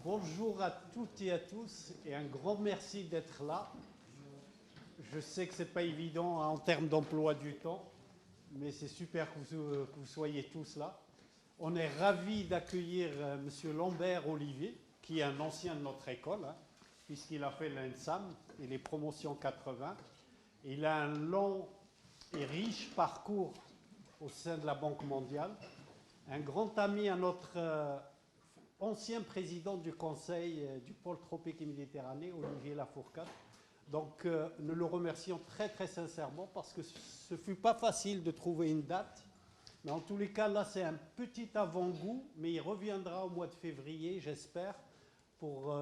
Bonjour à toutes et à tous et un grand merci d'être là. Je sais que ce n'est pas évident en termes d'emploi du temps, mais c'est super que vous soyez tous là. On est ravis d'accueillir M. Lambert Olivier, qui est un ancien de notre école, puisqu'il a fait l'ENSAM et les promotions 80. Il a un long et riche parcours au sein de la Banque mondiale. Un grand ami à notre ancien président du Conseil du pôle tropique et Méditerranée, Olivier Lafourcade. Donc nous le remercions très très sincèrement parce que ce ne fut pas facile de trouver une date. Mais en tous les cas, là c'est un petit avant-goût, mais il reviendra au mois de février, j'espère, pour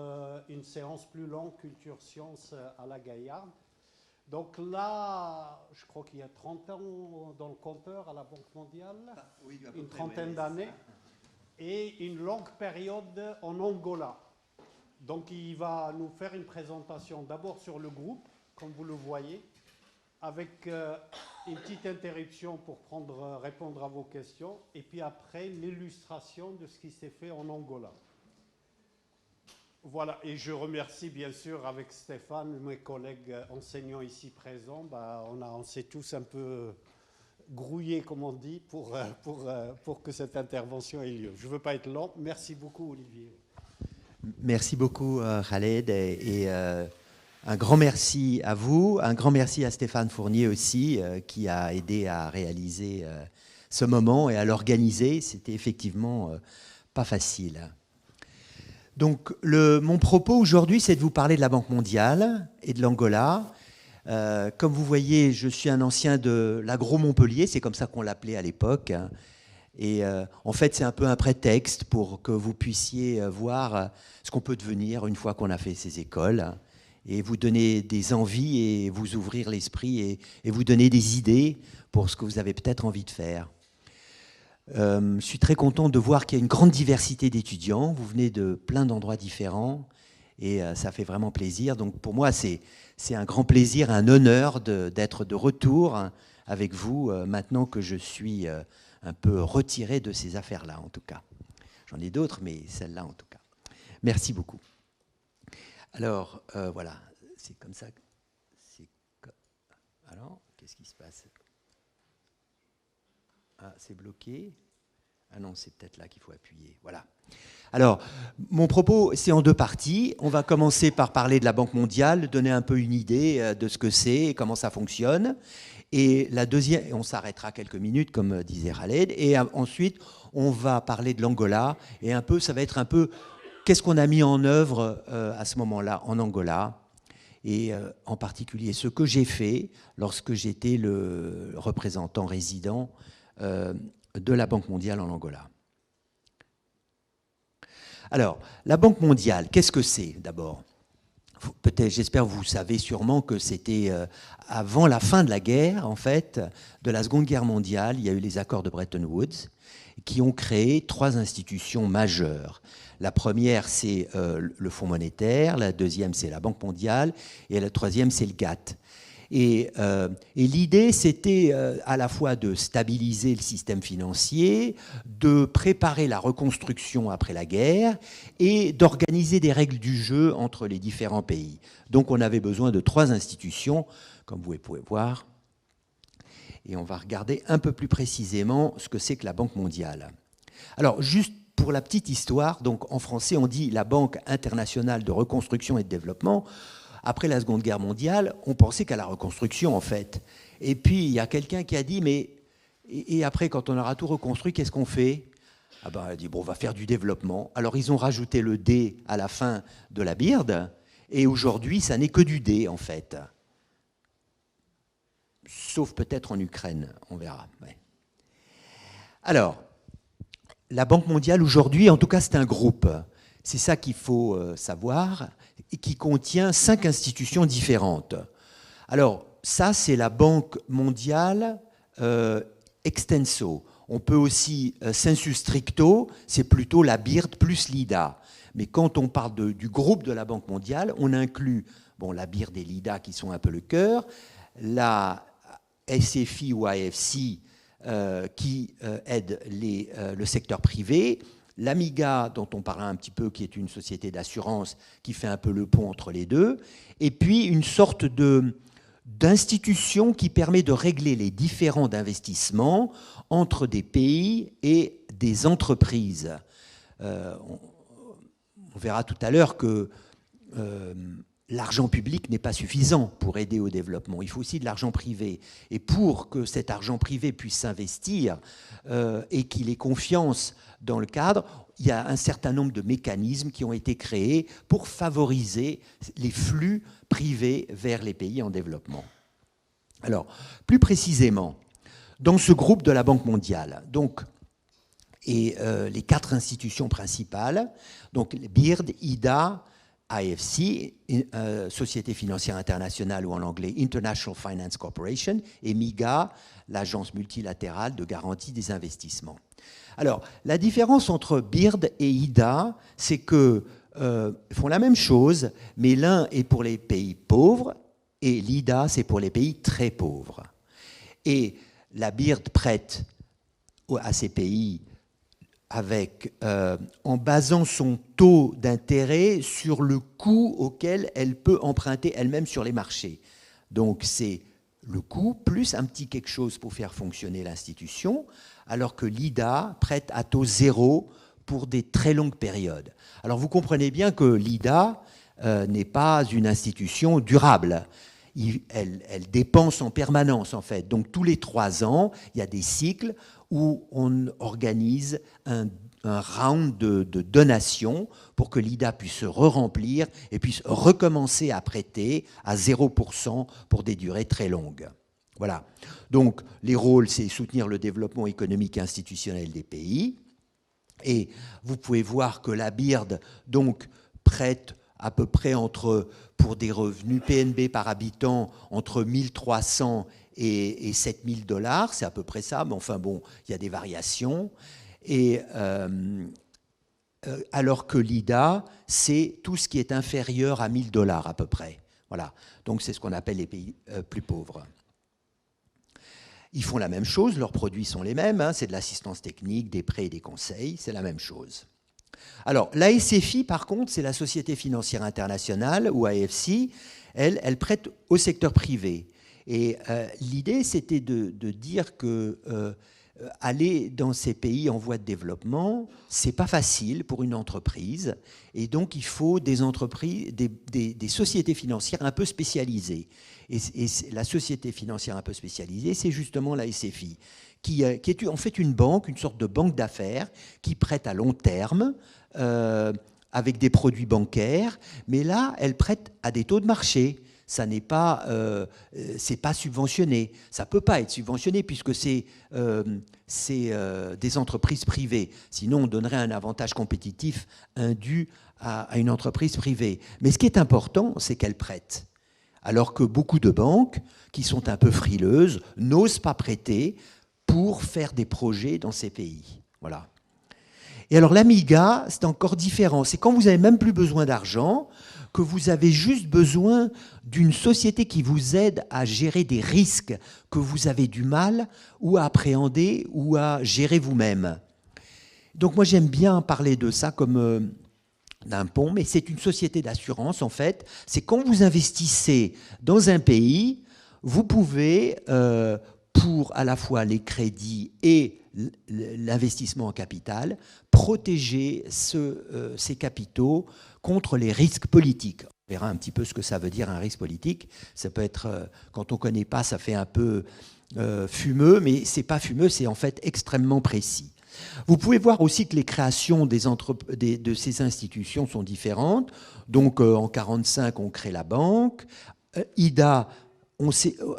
une séance plus longue, Culture Sciences à la Gaillarde. Donc là, je crois qu'il y a 30 ans dans le compteur à la Banque mondiale, oui, une trentaine d'années, et une longue période en Angola. Donc il va nous faire une présentation d'abord sur le groupe, comme vous le voyez, avec une petite interruption pour répondre à vos questions, et puis après l'illustration de ce qui s'est fait en Angola. Voilà, et je remercie bien sûr avec Stéphane, mes collègues enseignants ici présents. On s'est tous un peu grouillés, comme on dit, pour que cette intervention ait lieu. Je ne veux pas être long. Merci beaucoup, Olivier. Merci beaucoup, Khaled. Et un grand merci à vous. Un grand merci à Stéphane Fournier aussi, qui a aidé à réaliser ce moment et à l'organiser. C'était effectivement pas facile. Donc, mon propos aujourd'hui, c'est de vous parler de la Banque mondiale et de l'Angola. Comme vous voyez, je suis un ancien de l'Agro-Montpellier, c'est comme ça qu'on l'appelait à l'époque. Et en fait, c'est un peu un prétexte pour que vous puissiez voir ce qu'on peut devenir une fois qu'on a fait ces écoles, et vous donner des envies et vous ouvrir l'esprit et vous donner des idées pour ce que vous avez peut-être envie de faire. Je suis très content de voir qu'il y a une grande diversité d'étudiants. Vous venez de plein d'endroits différents et ça fait vraiment plaisir. Donc pour moi, c'est un grand plaisir, un honneur d'être de retour avec vous maintenant que je suis un peu retiré de ces affaires-là, en tout cas. J'en ai d'autres, mais celle-là, en tout cas. Merci beaucoup. Alors, voilà, c'est comme ça. Alors, qu'est-ce qui se passe ? Ah, c'est bloqué. Ah non, c'est peut-être là qu'il faut appuyer. Voilà. Alors, mon propos, c'est en deux parties. On va commencer par parler de la Banque mondiale, donner un peu une idée de ce que c'est et comment ça fonctionne. Et la deuxième, on s'arrêtera quelques minutes, comme disait Khaled. Et ensuite, on va parler de l'Angola. Et un peu, ça va être un peu qu'est-ce qu'on a mis en œuvre à ce moment-là en Angola. Et en particulier ce que j'ai fait lorsque j'étais le représentant résident de la Banque mondiale en Angola. Alors, la Banque mondiale, qu'est-ce que c'est d'abord ? Peut-être, j'espère, vous savez sûrement que c'était avant la fin de la guerre, en fait, de la Seconde Guerre mondiale. Il y a eu les accords de Bretton Woods qui ont créé trois institutions majeures. La première, c'est le Fonds monétaire, la deuxième, c'est la Banque mondiale, et la troisième, c'est le GATT. Et l'idée, c'était à la fois de stabiliser le système financier, de préparer la reconstruction après la guerre et d'organiser des règles du jeu entre les différents pays. Donc on avait besoin de trois institutions, comme vous pouvez voir. Et on va regarder un peu plus précisément ce que c'est que la Banque mondiale. Alors, juste pour la petite histoire, donc en français, on dit la Banque internationale de reconstruction et de développement. Après la Seconde Guerre mondiale, on pensait qu'à la reconstruction, en fait. Et puis, il y a quelqu'un qui a dit, mais et après, quand on aura tout reconstruit, qu'est-ce qu'on fait ? Ah ben, elle a dit, bon, on va faire du développement. Alors, ils ont rajouté le D à la fin de la birde, et aujourd'hui, ça n'est que du D, en fait. Sauf peut-être en Ukraine, on verra. Ouais. Alors, la Banque mondiale, aujourd'hui, en tout cas, c'est un groupe. C'est ça qu'il faut savoir, et qui contient 5 institutions différentes. Alors, ça, c'est la Banque mondiale extenso. On peut aussi, sensu stricto, c'est plutôt la BIRD plus l'IDA. Mais quand on parle du groupe de la Banque mondiale, on inclut la BIRD et l'IDA qui sont un peu le cœur, la SFI ou AFC qui aide le secteur privé, l'Amiga, dont on parlera un petit peu, qui est une société d'assurance qui fait un peu le pont entre les deux, et puis une sorte d'institution qui permet de régler les différends d'investissement entre des pays et des entreprises. On verra tout à l'heure que l'argent public n'est pas suffisant pour aider au développement. Il faut aussi de l'argent privé. Et pour que cet argent privé puisse s'investir et qu'il ait confiance dans le cadre, il y a un certain nombre de mécanismes qui ont été créés pour favoriser les flux privés vers les pays en développement. Alors, plus précisément, dans ce groupe de la Banque mondiale, donc, et les 4 institutions principales, donc BIRD, IDA, IFC, Société financière internationale, ou en anglais International Finance Corporation, et MIGA, l'agence multilatérale de garantie des investissements. Alors, la différence entre BIRD et IDA, c'est qu'ils font la même chose, mais l'un est pour les pays pauvres, et l'IDA, c'est pour les pays très pauvres. Et la BIRD prête à ces pays en basant son taux d'intérêt sur le coût auquel elle peut emprunter elle-même sur les marchés. Donc c'est le coût plus un petit quelque chose pour faire fonctionner l'institution, alors que l'IDA prête à taux zéro pour des très longues périodes. Alors vous comprenez bien que l'IDA n'est pas une institution durable. Elle dépense en permanence, en fait. Donc tous les 3 ans, il y a des cycles où on organise un round de donations pour que l'IDA puisse se re-remplir et puisse recommencer à prêter à 0% pour des durées très longues. Voilà. Donc, les rôles, c'est soutenir le développement économique et institutionnel des pays. Et vous pouvez voir que la BIRD, donc, prête à peu près pour des revenus PNB par habitant, entre 1300 et 7000 $, c'est à peu près ça, mais enfin bon, il y a des variations. Et alors que l'IDA, c'est tout ce qui est inférieur à 1000 $ à peu près. Voilà. Donc c'est ce qu'on appelle les pays plus pauvres. Ils font la même chose, leurs produits sont les mêmes, hein, c'est de l'assistance technique, des prêts et des conseils, c'est la même chose. Alors, l'ASFI, par contre, c'est la Société financière internationale, ou AFC, elle prête au secteur privé. Et l'idée, c'était de dire que aller dans ces pays en voie de développement, c'est pas facile pour une entreprise, et donc il faut des entreprises, des sociétés financières un peu spécialisées. Et la société financière un peu spécialisée, c'est justement la SFI, qui est en fait une banque, une sorte de banque d'affaires, qui prête à long terme, avec des produits bancaires, mais là, elle prête à des taux de marché. Ça n'est pas, c'est pas subventionné. Ça peut pas être subventionné puisque c'est des entreprises privées. Sinon, on donnerait un avantage compétitif indu à une entreprise privée. Mais ce qui est important, c'est qu'elle prête. Alors que beaucoup de banques, qui sont un peu frileuses, n'osent pas prêter pour faire des projets dans ces pays. Voilà. Et alors l'Amiga, c'est encore différent. C'est quand vous n'avez même plus besoin d'argent, que vous avez juste besoin d'une société qui vous aide à gérer des risques que vous avez du mal ou à appréhender ou à gérer vous-même. Donc moi j'aime bien parler de ça comme d'un pont, mais c'est une société d'assurance en fait. C'est quand vous investissez dans un pays, vous pouvez, pour à la fois les crédits et l'investissement en capital, protéger ces capitaux contre les risques politiques. On verra un petit peu ce que ça veut dire un risque politique. Ça peut être, quand on ne connaît pas, ça fait un peu fumeux, mais ce n'est pas fumeux, c'est en fait extrêmement précis. Vous pouvez voir aussi que les créations de ces institutions sont différentes. Donc en 1945, on crée la banque. IDA,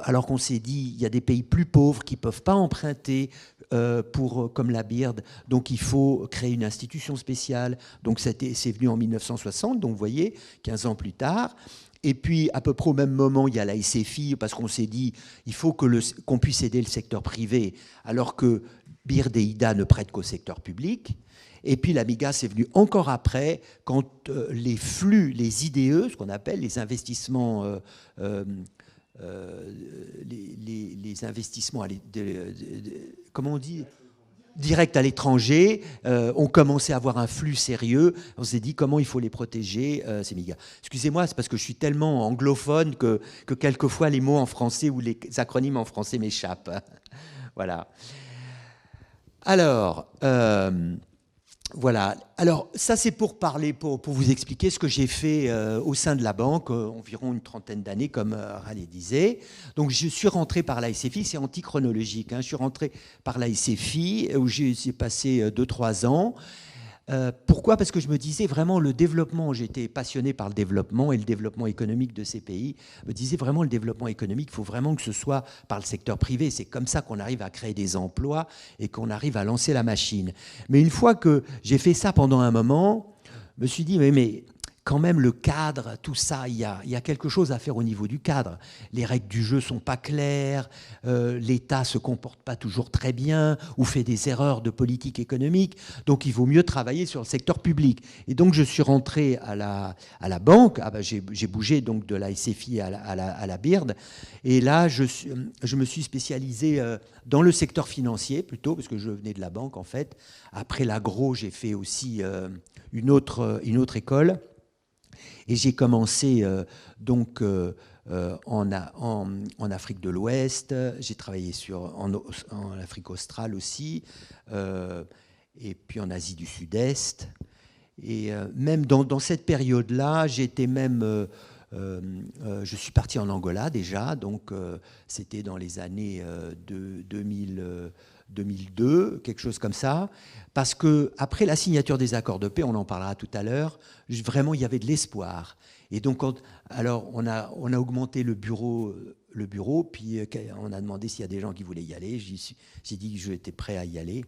alors qu'on s'est dit il y a des pays plus pauvres qui ne peuvent pas emprunter comme la BIRD, donc il faut créer une institution spéciale. Donc c'est venu en 1960, donc vous voyez, 15 ans plus tard. Et puis, à peu près au même moment, il y a la SFI, parce qu'on s'est dit il faut qu'on puisse aider le secteur privé, alors que BIRD et IDA ne prêtent qu'au secteur public. Et puis l'Amiga, c'est venu encore après, quand les flux, les IDE, ce qu'on appelle les investissements... les investissements, comment on dit ? directs à l'étranger ont commencé à avoir un flux sérieux. On s'est dit comment il faut les protéger, ces médias. Excusez-moi, c'est parce que je suis tellement anglophone que quelquefois les mots en français ou les acronymes en français m'échappent. Voilà. Alors, voilà. Alors, ça, c'est pour parler, pour vous expliquer ce que j'ai fait au sein de la banque, environ une trentaine d'années, comme Raleigh disait. Donc, je suis rentré par la SFI, c'est antichronologique. Je suis rentré par la SFI, où j'ai passé 2-3 ans. Pourquoi? Parce que je me disais vraiment le développement, j'étais passionné par le développement et le développement économique de ces pays. Je me disais vraiment le développement économique, il faut vraiment que ce soit par le secteur privé. C'est comme ça qu'on arrive à créer des emplois et qu'on arrive à lancer la machine. Mais une fois que j'ai fait ça pendant un moment, je me suis dit, mais quand même le cadre, tout ça, il y a quelque chose à faire au niveau du cadre. Les règles du jeu ne sont pas claires, l'État ne se comporte pas toujours très bien ou fait des erreurs de politique économique, donc il vaut mieux travailler sur le secteur public. Et donc je suis rentré à la banque, j'ai bougé donc de la SFI à la BIRD, et là je me suis spécialisé dans le secteur financier plutôt, parce que je venais de la banque en fait. Après l'agro, j'ai fait aussi une autre école. Et j'ai commencé en Afrique de l'Ouest, j'ai travaillé en Afrique australe aussi, et puis en Asie du Sud-Est. Et même dans cette période-là, j'étais même... je suis parti en Angola déjà, donc c'était dans les années 2002, quelque chose comme ça, parce qu'après la signature des accords de paix, on en parlera tout à l'heure, vraiment il y avait de l'espoir. Et donc, alors on a augmenté le bureau, puis on a demandé s'il y a des gens qui voulaient y aller. J'ai dit que j'étais prêt à y aller.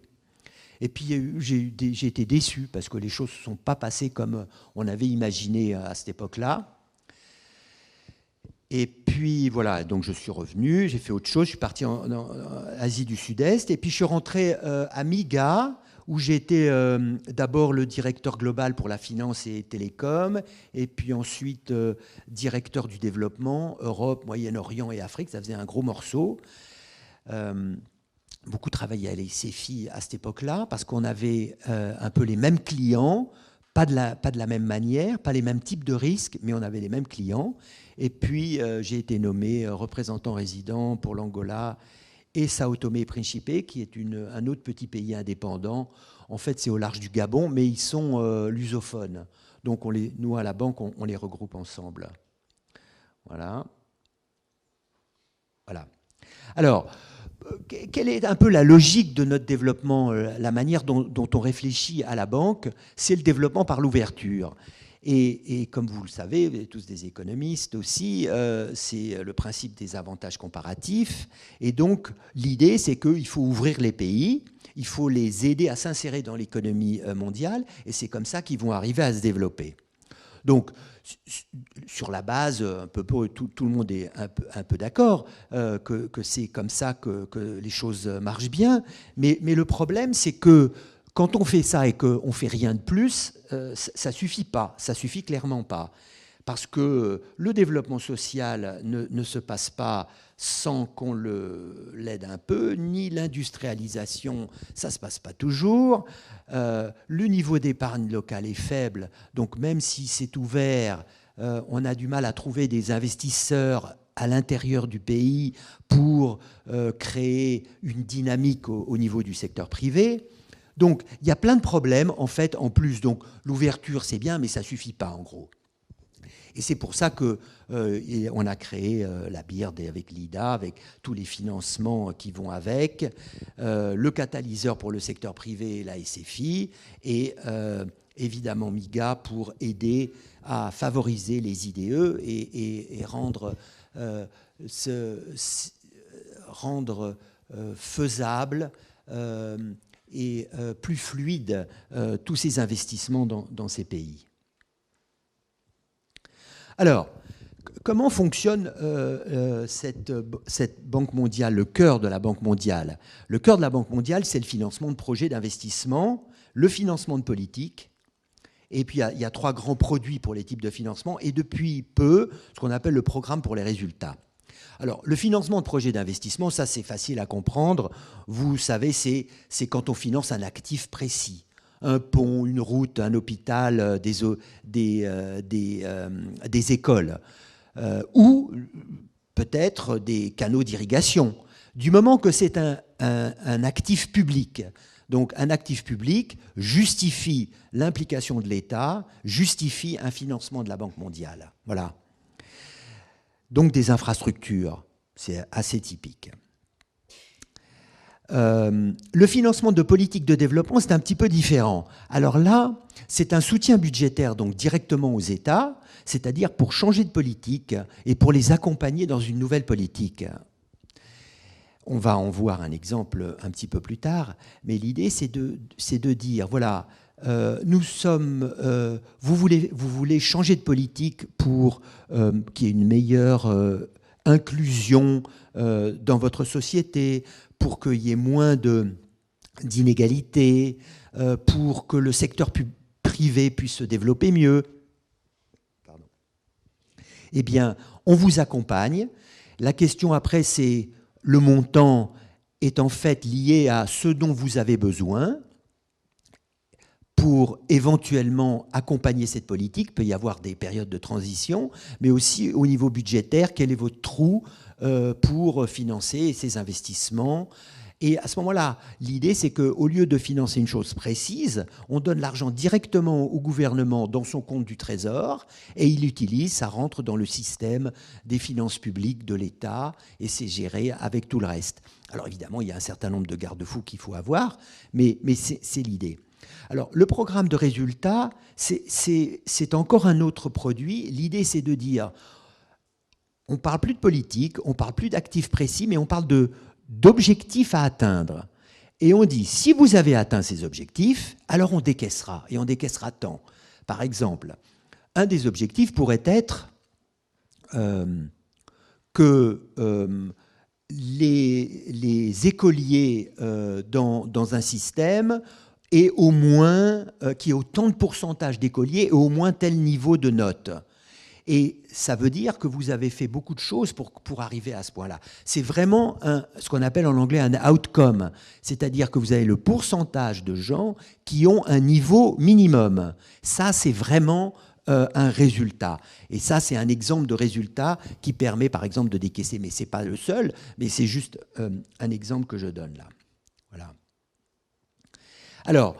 Et puis j'ai été déçu parce que les choses ne se sont pas passées comme on avait imaginé à cette époque-là. Et puis voilà, donc je suis revenu, j'ai fait autre chose, je suis parti en Asie du Sud-Est, et puis je suis rentré à MIGA, où j'étais d'abord le directeur global pour la finance et télécom, et puis ensuite directeur du développement, Europe, Moyen-Orient et Afrique, ça faisait un gros morceau. Beaucoup travaillé à l'ICFI à cette époque-là, parce qu'on avait un peu les mêmes clients, pas de la même manière, pas les mêmes types de risques, mais on avait les mêmes clients. Et puis, j'ai été nommé représentant résident pour l'Angola et Sao Tomé et Principe, qui est un autre petit pays indépendant. En fait, c'est au large du Gabon, mais ils sont lusophones. Donc, nous, à la banque, on les regroupe ensemble. Voilà. Voilà. Alors, quelle est un peu la logique de notre développement, la manière dont on réfléchit à la banque? C'est le développement par l'ouverture. Et comme vous le savez, vous êtes tous des économistes aussi, c'est le principe des avantages comparatifs. Et donc, l'idée, c'est qu'il faut ouvrir les pays, il faut les aider à s'insérer dans l'économie mondiale, et c'est comme ça qu'ils vont arriver à se développer. Donc, sur la base, tout le monde est un peu d'accord que c'est comme ça que les choses marchent bien. Mais le problème, c'est que quand on fait ça et qu'on ne fait rien de plus, ça ne suffit pas, ça ne suffit clairement pas. Parce que le développement social ne se passe pas sans qu'on l'aide un peu, ni l'industrialisation, ça ne se passe pas toujours. Le niveau d'épargne locale est faible, donc même si c'est ouvert, on a du mal à trouver des investisseurs à l'intérieur du pays pour créer une dynamique au niveau du secteur privé. Donc, il y a plein de problèmes, en fait, en plus. Donc, l'ouverture, c'est bien, mais ça ne suffit pas, en gros. Et c'est pour ça qu'on a créé la BIRD avec l'IDA, avec tous les financements qui vont avec, le catalyseur pour le secteur privé, la SFI, et évidemment MIGA pour aider à favoriser les IDE et rendre faisable et plus fluide tous ces investissements dans ces pays. Alors, comment fonctionne cette Banque mondiale, le cœur de la Banque mondiale? Le cœur de la Banque mondiale, c'est le financement de projets d'investissement, le financement de politique, et puis il y a 3 grands produits pour les types de financement, et depuis peu, ce qu'on appelle le programme pour les résultats. Alors, le financement de projets d'investissement, ça c'est facile à comprendre. Vous savez, c'est quand on finance un actif précis. Un pont, une route, un hôpital, des écoles. Ou peut-être des canaux d'irrigation. Du moment que c'est un actif public. Donc un actif public justifie l'implication de l'État, justifie un financement de la Banque mondiale. Voilà. Donc des infrastructures, c'est assez typique. Le financement de politiques de développement, c'est un petit peu différent. Alors là, c'est un soutien budgétaire donc directement aux États, c'est-à-dire pour changer de politique et pour les accompagner dans une nouvelle politique. On va en voir un exemple un petit peu plus tard, mais l'idée c'est de dire, voilà, vous voulez changer de politique pour qu'il y ait une meilleure inclusion dans votre société, pour qu'il y ait moins d'inégalités, pour que le secteur privé puisse se développer mieux. Pardon. Eh bien, on vous accompagne. La question après, c'est le montant est en fait lié à ce dont vous avez besoin pour éventuellement accompagner cette politique. Il peut y avoir des périodes de transition, mais aussi au niveau budgétaire, quel est votre trou pour financer ces investissements. Et à ce moment-là, l'idée, c'est qu'au lieu de financer une chose précise, on donne l'argent directement au gouvernement dans son compte du Trésor et il l'utilise, ça rentre dans le système des finances publiques de l'État et c'est géré avec tout le reste. Alors évidemment, il y a un certain nombre de garde-fous qu'il faut avoir, mais c'est l'idée. Alors, le programme de résultats, c'est encore un autre produit. L'idée, c'est de dire, on ne parle plus de politique, on ne parle plus d'actifs précis, mais on parle d'objectifs à atteindre. Et on dit, si vous avez atteint ces objectifs, alors on décaissera, et on décaissera tant. Par exemple, un des objectifs pourrait être que les écoliers dans un système aient au moins, qu'il y ait autant de pourcentage d'écoliers et au moins tel niveau de notes. Et ça veut dire que vous avez fait beaucoup de choses pour arriver à ce point-là. C'est vraiment ce qu'on appelle en anglais un outcome, c'est-à-dire que vous avez le pourcentage de gens qui ont un niveau minimum. Ça, c'est vraiment un résultat. Et ça, c'est un exemple de résultat qui permet, par exemple, de décaisser. Mais ce n'est pas le seul, mais c'est juste un exemple que je donne là. Voilà. Alors,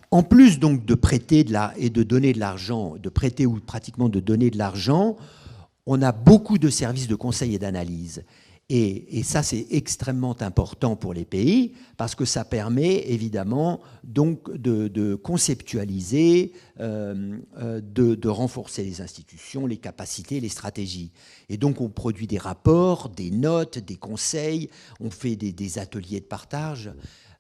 en plus donc de prêter et de donner de l'argent, de prêter ou pratiquement de donner de l'argent, on a beaucoup de services de conseil et d'analyse. Et ça, c'est extrêmement important pour les pays parce que ça permet évidemment donc de conceptualiser, de renforcer les institutions, les capacités, les stratégies. Et donc, on produit des rapports, des notes, des conseils, on fait des ateliers de partage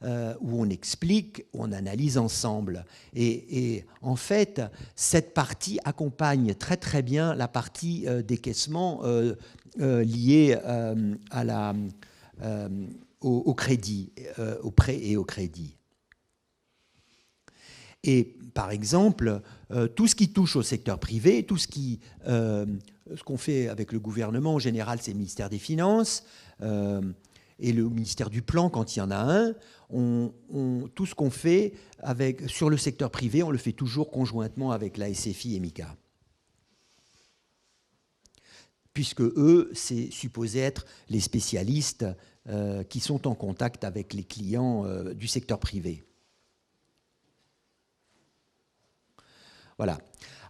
où on explique, où on analyse ensemble. Et en fait, cette partie accompagne très très bien la partie décaissement liée au crédit, au prêt et au crédit. Et par exemple, tout ce qui touche au secteur privé, tout ce qu'on fait avec le gouvernement, en général, c'est le ministère des Finances et le ministère du Plan, quand il y en a un. Tout ce qu'on fait sur le secteur privé, on le fait toujours conjointement avec la SFI et MICA. Puisque eux, c'est supposé être les spécialistes qui sont en contact avec les clients du secteur privé. Voilà.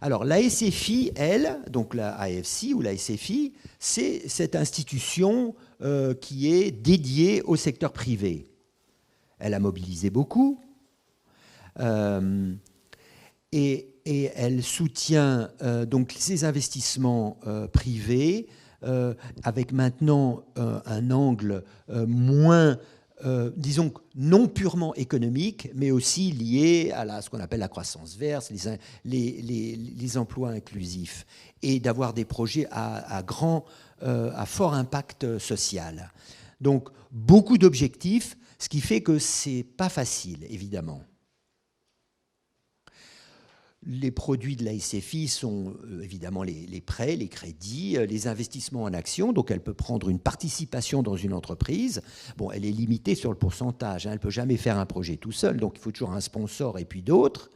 Alors, la SFI, elle, donc la AFC ou la SFI, c'est cette institution qui est dédiée au secteur privé. Elle a mobilisé beaucoup et elle soutient donc ces investissements privés avec maintenant un angle moins, disons, non purement économique, mais aussi lié à ce qu'on appelle la croissance verte, les emplois inclusifs, et d'avoir des projets à fort impact social. Donc, beaucoup d'objectifs, ce qui fait que ce n'est pas facile, évidemment. Les produits de la SFI sont évidemment les prêts, les crédits, les investissements en actions. Donc, elle peut prendre une participation dans une entreprise. Bon, elle est limitée sur le pourcentage. Elle ne peut jamais faire un projet tout seul. Donc, il faut toujours un sponsor et puis d'autres.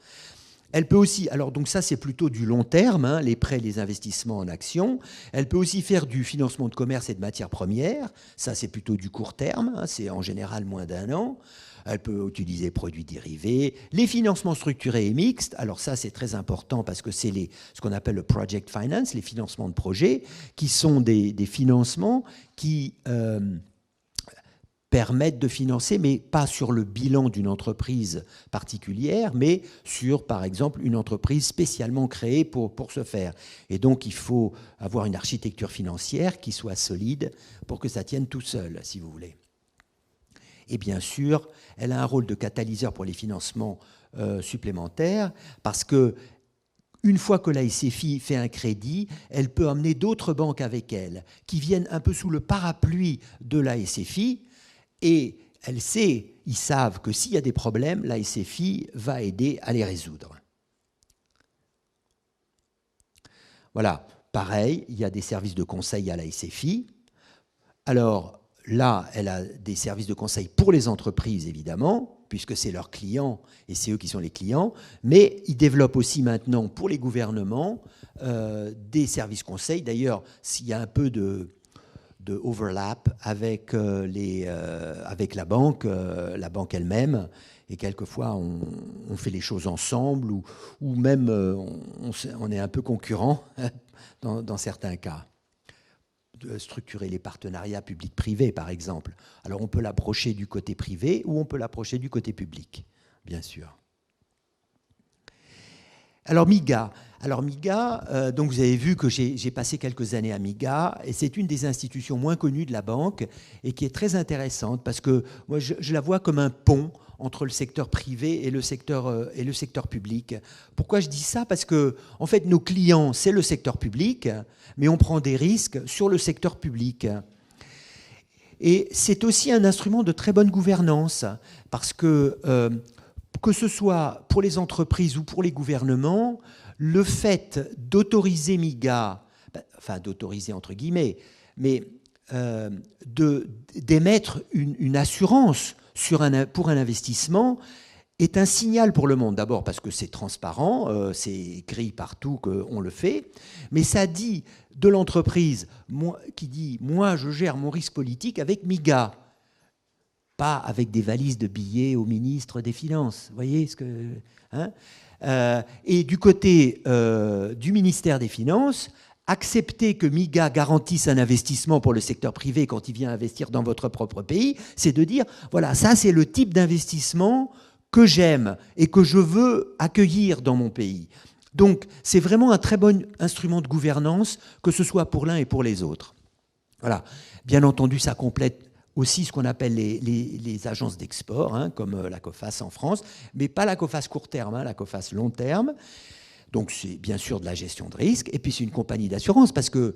Elle peut aussi, alors donc ça c'est plutôt du long terme, les prêts, les investissements en actions. Elle peut aussi faire du financement de commerce et de matières premières. Ça c'est plutôt du court terme, c'est en général moins d'1 an. Elle peut utiliser produits dérivés. Les financements structurés et mixtes, alors ça c'est très important parce que c'est ce qu'on appelle le project finance, les financements de projets, qui sont des financements qui permettent de financer, mais pas sur le bilan d'une entreprise particulière, mais sur, par exemple, une entreprise spécialement créée pour ce faire. Et donc, il faut avoir une architecture financière qui soit solide pour que ça tienne tout seul, si vous voulez. Et bien sûr, elle a un rôle de catalyseur pour les financements supplémentaires, parce que une fois que la SFI fait un crédit, elle peut emmener d'autres banques avec elle, qui viennent un peu sous le parapluie de la SFI, et ils savent que s'il y a des problèmes, la SFI va aider à les résoudre. Voilà, pareil, il y a des services de conseil à la SFI. Alors là, elle a des services de conseil pour les entreprises, évidemment, puisque c'est leurs clients et c'est eux qui sont les clients, mais ils développent aussi maintenant pour les gouvernements des services conseils. D'ailleurs, s'il y a un peu de overlap avec la banque elle-même, et quelquefois on fait les choses ensemble ou même on est un peu concurrents dans certains cas. De structurer les partenariats public-privé, par exemple. Alors on peut l'approcher du côté privé ou on peut l'approcher du côté public, bien sûr. Alors MIGA, donc vous avez vu que j'ai passé quelques années à MIGA, et c'est une des institutions moins connues de la banque et qui est très intéressante parce que moi je la vois comme un pont entre le secteur privé et le secteur public. Pourquoi je dis ça? Parce que en fait nos clients c'est le secteur public, mais on prend des risques sur le secteur public. Et c'est aussi un instrument de très bonne gouvernance parce que ce soit pour les entreprises ou pour les gouvernements, le fait d'autoriser MIGA, enfin d'autoriser entre guillemets, mais d'émettre une assurance pour un investissement est un signal pour le monde. D'abord parce que c'est transparent, c'est écrit partout qu'on le fait, mais ça dit de l'entreprise qui dit « moi je gère mon risque politique avec MIGA ». Pas avec des valises de billets au ministre des Finances. Vous voyez ce que... et du côté du ministère des Finances, accepter que MIGA garantisse un investissement pour le secteur privé quand il vient investir dans votre propre pays, c'est de dire, voilà, ça c'est le type d'investissement que j'aime et que je veux accueillir dans mon pays. Donc c'est vraiment un très bon instrument de gouvernance, que ce soit pour l'un et pour les autres. Voilà. Bien entendu, ça complète aussi ce qu'on appelle les agences d'export, comme la COFAS en France, mais pas la COFAS court terme, la COFAS long terme. Donc c'est bien sûr de la gestion de risque, et puis c'est une compagnie d'assurance, parce que,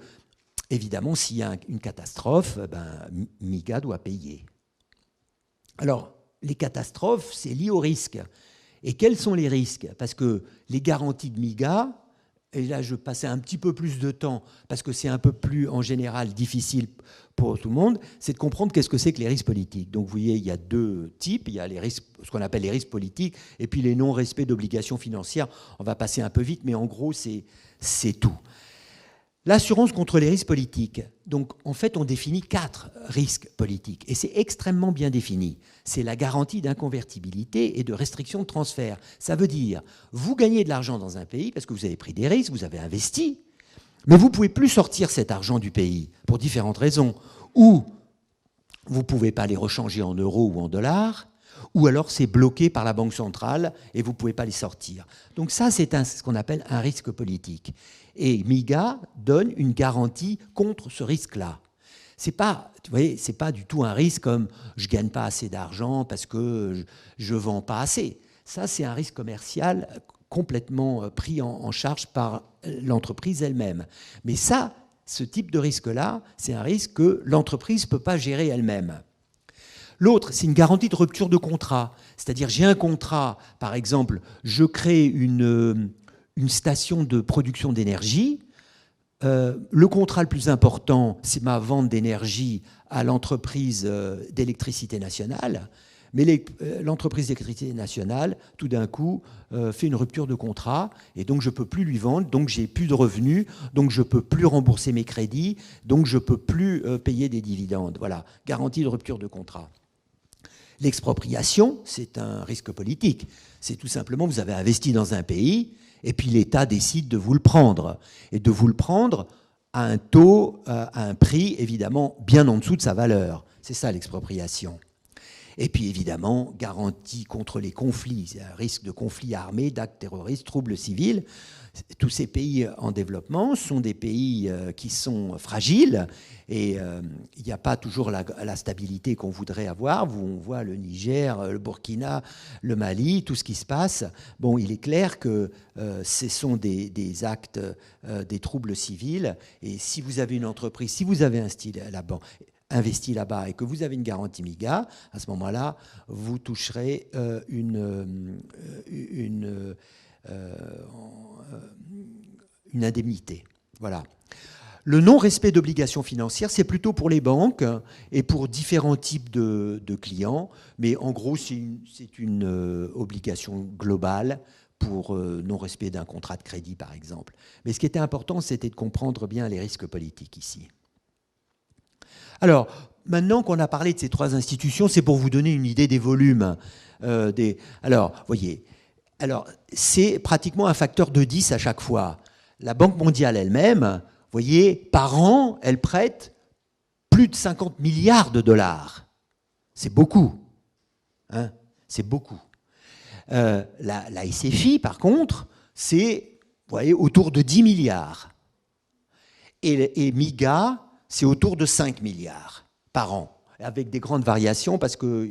évidemment, s'il y a une catastrophe, MIGA doit payer. Alors, les catastrophes, c'est lié au risque. Et quels sont les risques? Parce que les garanties de MIGA, et là je passais un petit peu plus de temps, parce que c'est un peu plus, en général, difficile pour tout le monde, c'est de comprendre qu'est-ce que c'est que les risques politiques. Donc vous voyez, il y a deux types, il y a les risques, ce qu'on appelle les risques politiques, et puis les non-respects d'obligations financières. On va passer un peu vite, mais en gros, c'est tout. L'assurance contre les risques politiques. Donc, en fait, on définit 4 risques politiques. Et c'est extrêmement bien défini. C'est la garantie d'inconvertibilité et de restriction de transfert. Ça veut dire, vous gagnez de l'argent dans un pays parce que vous avez pris des risques, vous avez investi, mais vous ne pouvez plus sortir cet argent du pays pour différentes raisons. Ou vous ne pouvez pas les rechanger en euros ou en dollars, ou alors c'est bloqué par la Banque centrale et vous ne pouvez pas les sortir. Donc ça, c'est ce qu'on appelle un risque politique. Et MIGA donne une garantie contre ce risque-là. C'est pas, vous voyez, c'est pas du tout un risque comme je ne gagne pas assez d'argent parce que je ne vends pas assez. Ça, c'est un risque commercial complètement pris en charge par l'entreprise elle-même. Mais ça, ce type de risque-là, c'est un risque que l'entreprise ne peut pas gérer elle-même. L'autre, c'est une garantie de rupture de contrat. C'est-à-dire, j'ai un contrat, par exemple, je crée une une station de production d'énergie. Le contrat le plus important, c'est ma vente d'énergie à l'entreprise d'électricité nationale. Mais l'entreprise d'électricité nationale, tout d'un coup, fait une rupture de contrat, et donc je ne peux plus lui vendre, donc j'ai plus de revenus, donc je ne peux plus rembourser mes crédits, donc je ne peux plus payer des dividendes. Voilà, garantie de rupture de contrat. L'expropriation, c'est un risque politique. C'est tout simplement, vous avez investi dans un pays, et puis l'État décide de vous le prendre. Et de vous le prendre à un taux, à un prix, évidemment, bien en dessous de sa valeur. C'est ça l'expropriation. Et puis évidemment, garantie contre les conflits, risque de conflits armés, d'actes terroristes, troubles civils. Tous ces pays en développement sont des pays qui sont fragiles et il n'y a pas toujours la stabilité qu'on voudrait avoir. On voit le Niger, le Burkina, le Mali, tout ce qui se passe. Bon, il est clair que ce sont des actes, des troubles civils. Et si vous avez une entreprise, si vous avez investi là-bas et que vous avez une garantie MIGA, à ce moment-là, vous toucherez une indemnité. Voilà. Le non-respect d'obligations financières, c'est plutôt pour les banques et pour différents types de clients, mais en gros, c'est une obligation globale pour non-respect d'un contrat de crédit, par exemple. Mais ce qui était important, c'était de comprendre bien les risques politiques ici. Alors, maintenant qu'on a parlé de ces trois institutions, c'est pour vous donner une idée des volumes. Alors, voyez, c'est pratiquement un facteur de 10 à chaque fois. La Banque mondiale elle-même, vous voyez, par an, elle prête plus de 50 milliards de dollars. C'est beaucoup. Hein, c'est beaucoup. La SFI, par contre, c'est, vous voyez, autour de 10 milliards. Et MIGA, c'est autour de 5 milliards par an, avec des grandes variations parce que,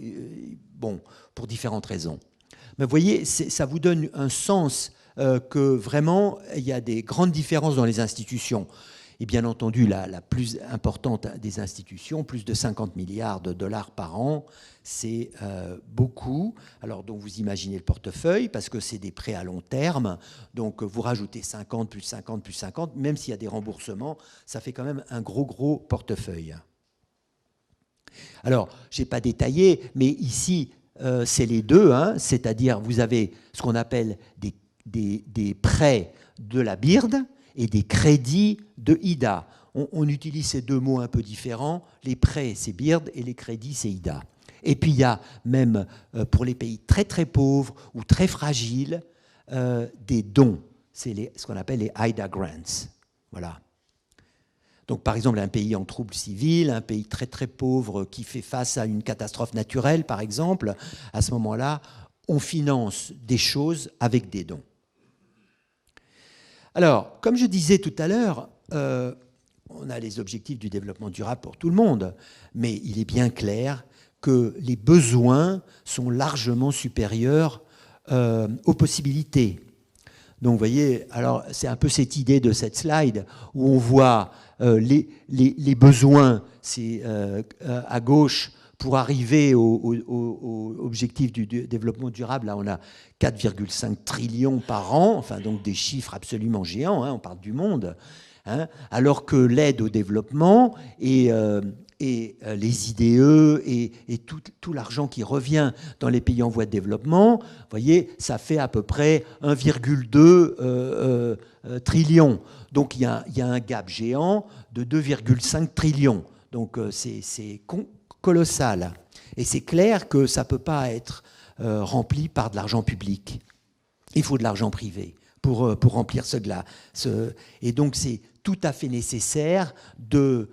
bon, pour différentes raisons. Mais vous voyez, ça vous donne un sens que vraiment, il y a des grandes différences dans les institutions. Et bien entendu, la plus importante des institutions, plus de 50 milliards de dollars par an, c'est beaucoup. Alors, donc, vous imaginez le portefeuille, parce que c'est des prêts à long terme. Donc, vous rajoutez 50, plus 50, plus 50, même s'il y a des remboursements, ça fait quand même un gros portefeuille. Alors, je n'ai pas détaillé, mais ici, c'est les deux, hein, c'est-à-dire vous avez ce qu'on appelle des prêts de la BIRD et des crédits de IDA. On utilise ces deux mots un peu différents. Les prêts, c'est BIRD, et les crédits, c'est IDA. Et puis il y a même, pour les pays très pauvres ou très fragiles, des dons. C'est ce qu'on appelle les IDA grants. Voilà. Donc par exemple, un pays en trouble civil, un pays très pauvre qui fait face à une catastrophe naturelle, par exemple, à ce moment-là, on finance des choses avec des dons. Alors, comme je disais tout à l'heure, on a les objectifs du développement durable pour tout le monde, mais il est bien clair que les besoins sont largement supérieurs aux possibilités. Donc, vous voyez, alors c'est un peu cette idée de cette slide où on voit les besoins, c'est à gauche. Pour arriver au objectif du développement durable, là, on a 4,5 trillions par an, enfin donc des chiffres absolument géants, hein, on parle du monde, hein, alors que l'aide au développement et les IDE et tout l'argent qui revient dans les pays en voie de développement, vous voyez, ça fait à peu près 1,2 trillion. Donc il y a un gap géant de 2,5 trillions. Donc c'est colossal. Et c'est clair que ça ne peut pas être rempli par de l'argent public. Il faut de l'argent privé pour remplir et donc c'est tout à fait nécessaire de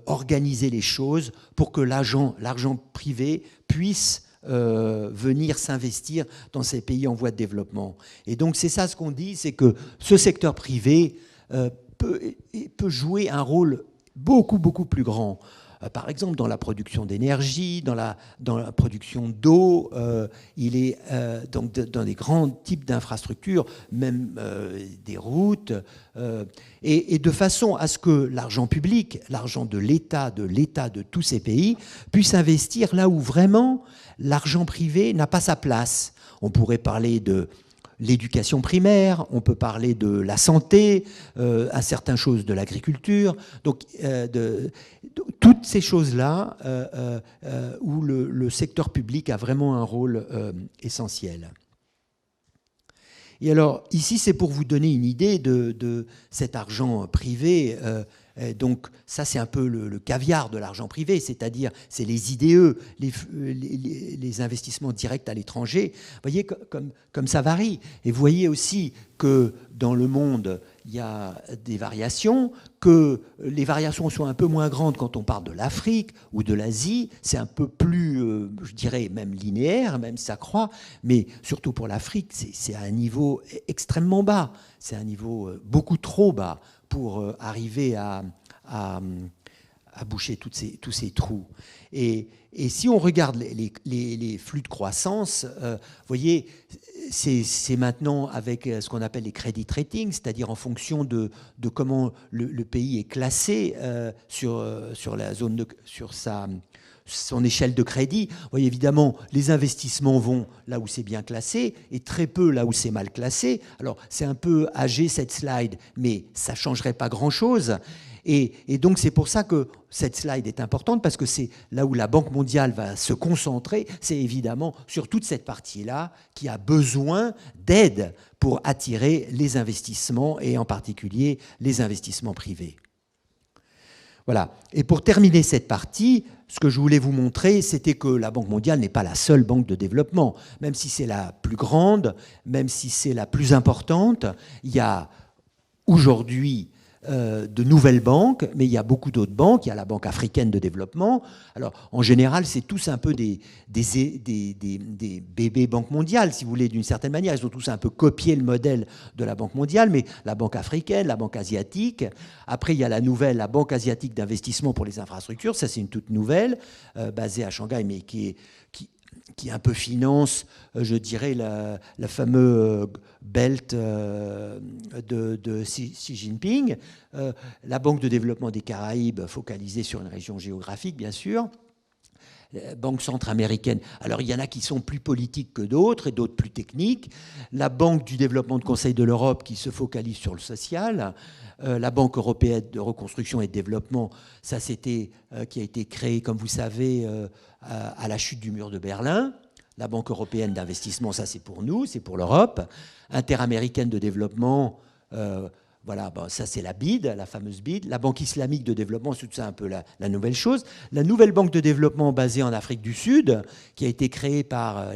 organiser les choses pour que l'argent privé puisse venir s'investir dans ces pays en voie de développement. Et donc c'est ça ce qu'on dit, c'est que ce secteur privé peut jouer un rôle beaucoup plus grand. Par exemple, dans la production d'énergie, dans la production d'eau, il est donc dans des grands types d'infrastructures, même des routes, et de façon à ce que l'argent public, l'argent de l'État de tous ces pays, puisse investir là où vraiment l'argent privé n'a pas sa place. On pourrait parler l'éducation primaire, on peut parler de la santé, à certaines choses de l'agriculture, donc toutes ces choses-là où le secteur public a vraiment un rôle essentiel. Et alors, ici, c'est pour vous donner une idée de cet argent privé. Donc, ça, c'est un peu le caviar de l'argent privé, c'est-à-dire, c'est les IDE, les investissements directs à l'étranger. Vous voyez comme ça varie. Et vous voyez aussi que dans le monde, il y a des variations, que les variations sont un peu moins grandes quand on parle de l'Afrique ou de l'Asie. C'est un peu plus, je dirais, même linéaire, même si ça croît. Mais surtout pour l'Afrique, c'est à un niveau extrêmement bas. C'est un niveau beaucoup trop bas pour arriver à boucher tous ces trous. Et si on regarde les flux de croissance, vous voyez, c'est maintenant avec ce qu'on appelle les credit ratings, c'est-à-dire en fonction de comment le pays est classé sur la zone sur son échelle de crédit. Vous voyez, évidemment, les investissements vont là où c'est bien classé et très peu là où c'est mal classé. Alors, c'est un peu âgé cette slide, mais ça ne changerait pas grand-chose. Et donc, c'est pour ça que cette slide est importante, parce que c'est là où la Banque mondiale va se concentrer, c'est évidemment sur toute cette partie-là qui a besoin d'aide pour attirer les investissements, et en particulier les investissements privés. Voilà. Et pour terminer cette partie, ce que je voulais vous montrer, c'était que la Banque mondiale n'est pas la seule banque de développement. Même si c'est la plus grande, même si c'est la plus importante, il y a aujourd'hui de nouvelles banques, mais il y a beaucoup d'autres banques. Il y a la Banque africaine de développement. Alors, en général, c'est tous un peu des bébés banques mondiales, si vous voulez, d'une certaine manière. Ils ont tous un peu copié le modèle de la Banque mondiale, mais la Banque africaine, la Banque asiatique. Après, il y a la Banque asiatique d'investissement pour les infrastructures. Ça, c'est une toute nouvelle, basée à Shanghai, mais qui un peu finance, je dirais, la fameuse belt de Xi Jinping. La Banque de développement des Caraïbes, focalisée sur une région géographique, bien sûr. Banque centra-américaine. Alors, il y en a qui sont plus politiques que d'autres et d'autres plus techniques. La Banque du développement de Conseil de l'Europe qui se focalise sur le social. La Banque européenne de reconstruction et de développement, ça c'était qui a été créé, comme vous savez, à la chute du mur de Berlin. La Banque européenne d'investissement, ça c'est pour nous, c'est pour l'Europe. Interaméricaine de développement, voilà, bon, ça c'est la BID, la fameuse BID. La Banque islamique de développement, c'est tout ça un peu la nouvelle chose. La nouvelle banque de développement basée en Afrique du Sud, qui a été créée par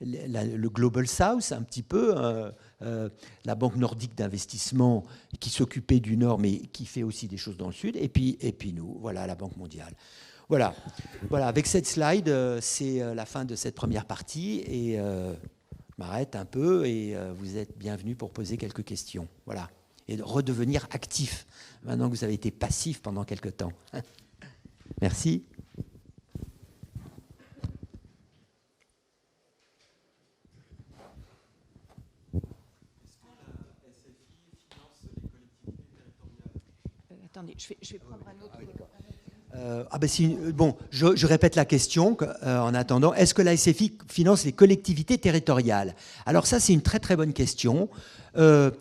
le Global South, un petit peu, la Banque nordique d'investissement qui s'occupait du Nord, mais qui fait aussi des choses dans le Sud. Et puis nous, voilà, la Banque mondiale. Voilà, avec cette slide, c'est la fin de cette première partie. Et je m'arrête un peu et vous êtes bienvenus pour poser quelques questions. Voilà. Et de redevenir actif, maintenant que vous avez été passif pendant quelque temps. Merci. Attendez, je vais prendre un autre. Bon, je répète la question en attendant. Est-ce que la SFI finance les collectivités territoriales? Alors ça, c'est une très très bonne question. Il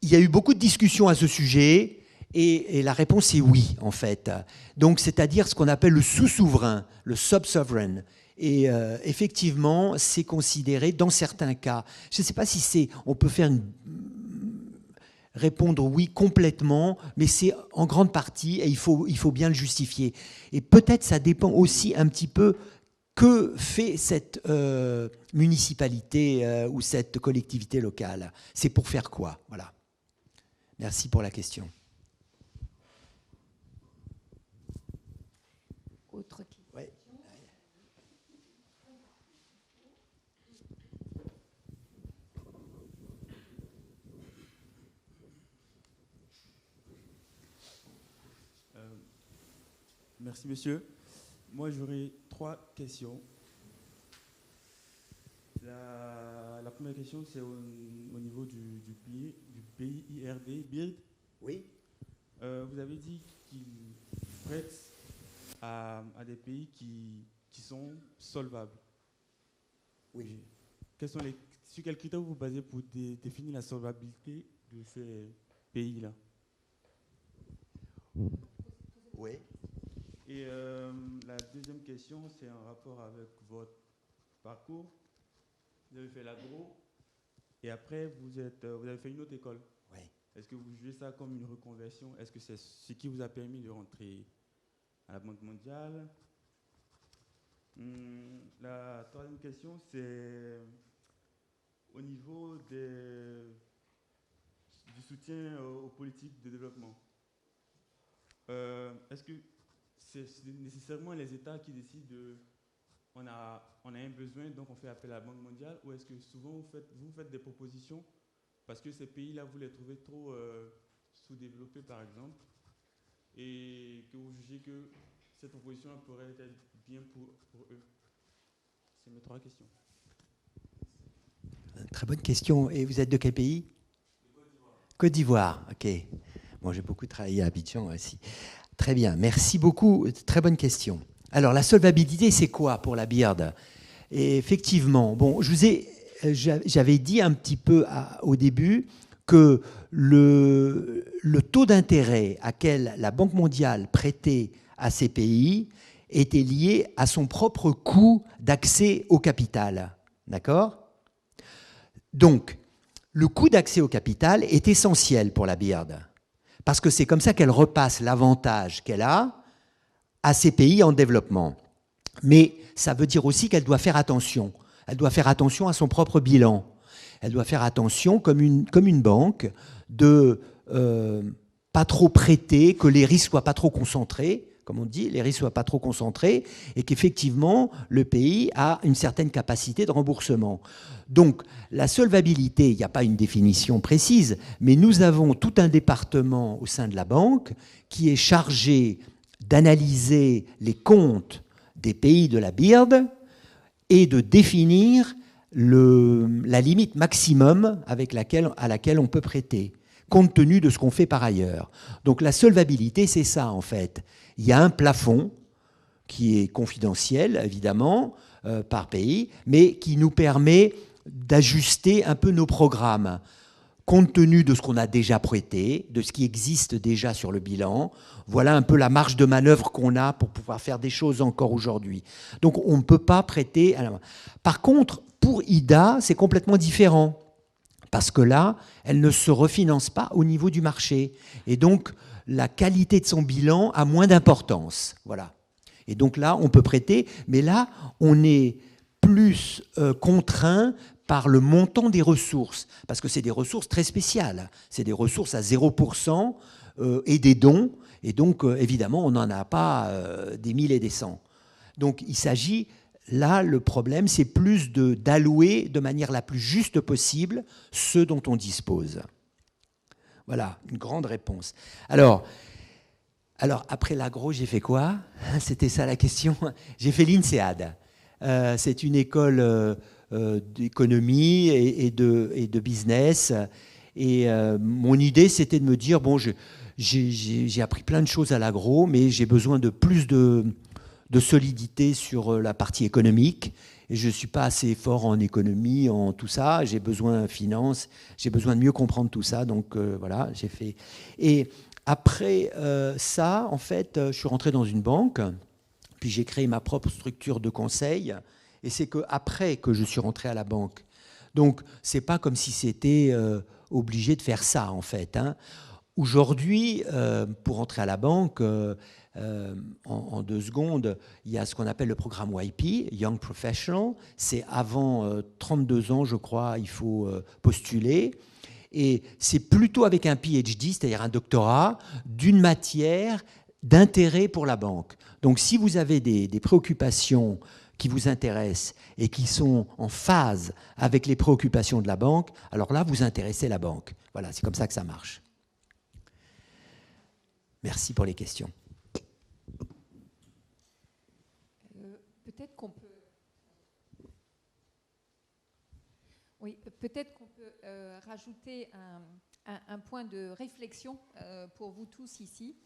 y a eu beaucoup de discussions à ce sujet et la réponse est oui, en fait. Donc, c'est-à-dire ce qu'on appelle le sous-souverain, le sub-sovereign. Et effectivement, c'est considéré dans certains cas. Je ne sais pas si on peut faire répondre oui complètement, mais c'est en grande partie et il faut bien le justifier. Et peut-être ça dépend aussi un petit peu que fait cette municipalité ou cette collectivité locale. C'est pour faire quoi? Voilà. Merci pour la question. Autre question. Ouais. Merci, monsieur. Moi, j'aurais 3 questions. La première question, c'est au niveau du PIRD, BIRD. Oui. Vous avez dit qu'il prête à des pays qui sont solvables. Oui. Quels sont sur quels critères vous vous basez pour définir la solvabilité de ces pays-là? Oui. Et la deuxième question, c'est en rapport avec votre parcours. Vous avez fait l'agro et après vous avez fait une autre école. Oui. Est-ce que vous jugez ça comme une reconversion? Est-ce que c'est ce qui vous a permis de rentrer à la Banque mondiale? La troisième question, c'est au niveau du soutien aux politiques de développement. Est-ce que c'est nécessairement les États qui décident on a un besoin, donc on fait appel à la Banque mondiale, ou est-ce que souvent vous faites des propositions parce que ces pays-là, vous les trouvez trop sous-développés, par exemple, et que vous jugez que cette proposition pourrait être bien pour eux? C'est mes trois questions. Très bonne question. Et vous êtes de quel pays? Côte d'Ivoire, ok. Bon, j'ai beaucoup travaillé à Abidjan aussi. Très bien, merci beaucoup. Très bonne question. Alors, la solvabilité, c'est quoi pour la BIRD? Et effectivement, bon, j'avais dit un petit peu au début que le taux d'intérêt auquel la Banque mondiale prêtait à ces pays était lié à son propre coût d'accès au capital. D'accord? Donc, le coût d'accès au capital est essentiel pour la BIRD, parce que c'est comme ça qu'elle repasse l'avantage qu'elle a à ces pays en développement. Mais ça veut dire aussi qu'elle doit faire attention. Elle doit faire attention à son propre bilan. Elle doit faire attention, comme une banque, de pas trop prêter, que les risques soient pas trop concentrés, comme on dit, les risques soient pas trop concentrés, et qu'effectivement, le pays a une certaine capacité de remboursement. Donc, la solvabilité, il n'y a pas une définition précise, mais nous avons tout un département au sein de la banque qui est chargé d'analyser les comptes des pays de la BIRD et de définir la limite maximum à laquelle on peut prêter, compte tenu de ce qu'on fait par ailleurs. Donc la solvabilité, c'est ça en fait. Il y a un plafond qui est confidentiel, évidemment, par pays, mais qui nous permet d'ajuster un peu nos programmes, compte tenu de ce qu'on a déjà prêté, de ce qui existe déjà sur le bilan. Voilà un peu la marge de manœuvre qu'on a pour pouvoir faire des choses encore aujourd'hui. Donc on ne peut pas prêter. Par contre, pour IDA, c'est complètement différent, parce que là, elle ne se refinance pas au niveau du marché. Et donc, la qualité de son bilan a moins d'importance. Voilà. Et donc là, on peut prêter, mais là, on est plus contraint par le montant des ressources, parce que c'est des ressources très spéciales. C'est des ressources à 0% et des dons, et donc évidemment, on n'en a pas des 1000 et des 100. Donc il s'agit, là, le problème, c'est plus d'allouer de manière la plus juste possible ce dont on dispose. Voilà, une grande réponse. Alors après l'agro, j'ai fait quoi? C'était ça la question. J'ai fait l'INSEAD. C'est une école d'économie et de business. Et mon idée, c'était de me dire, bon, j'ai appris plein de choses à l'agro, mais j'ai besoin de plus de solidité sur la partie économique. Et je ne suis pas assez fort en économie, en tout ça. J'ai besoin de finance, j'ai besoin de mieux comprendre tout ça. Donc voilà, j'ai fait. Et après ça, en fait, je suis rentré dans une banque, puis j'ai créé ma propre structure de conseil. Et c'est qu'après que je suis rentré à la banque. Donc, ce n'est pas comme si c'était obligé de faire ça, en fait. Hein. Aujourd'hui, pour rentrer à la banque, en 2 secondes, il y a ce qu'on appelle le programme YP, Young Professional. C'est avant 32 ans, je crois, il faut postuler. Et c'est plutôt avec un PhD, c'est-à-dire un doctorat, d'une matière d'intérêt pour la banque. Donc, si vous avez des préoccupations qui vous intéressent et qui sont en phase avec les préoccupations de la banque, alors là, vous intéressez la banque. Voilà, c'est comme ça que ça marche. Merci pour les questions. Peut-être qu'on peut... Oui, peut-être qu'on peut rajouter un point de réflexion pour vous tous ici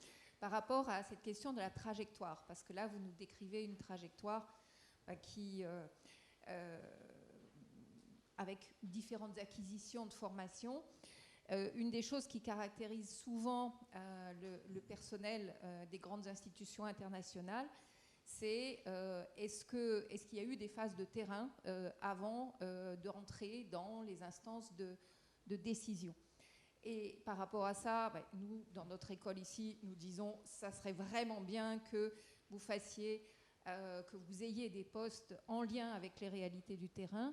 par rapport à cette question de la trajectoire. Parce que là, vous nous décrivez une trajectoire qui avec différentes acquisitions de formation. Une des choses qui caractérise souvent le personnel des grandes institutions internationales, c'est est-ce qu'il y a eu des phases de terrain avant de rentrer dans les instances de décision. Et par rapport à ça, nous, dans notre école ici, nous disons ça serait vraiment bien que vous fassiez, que vous ayez des postes en lien avec les réalités du terrain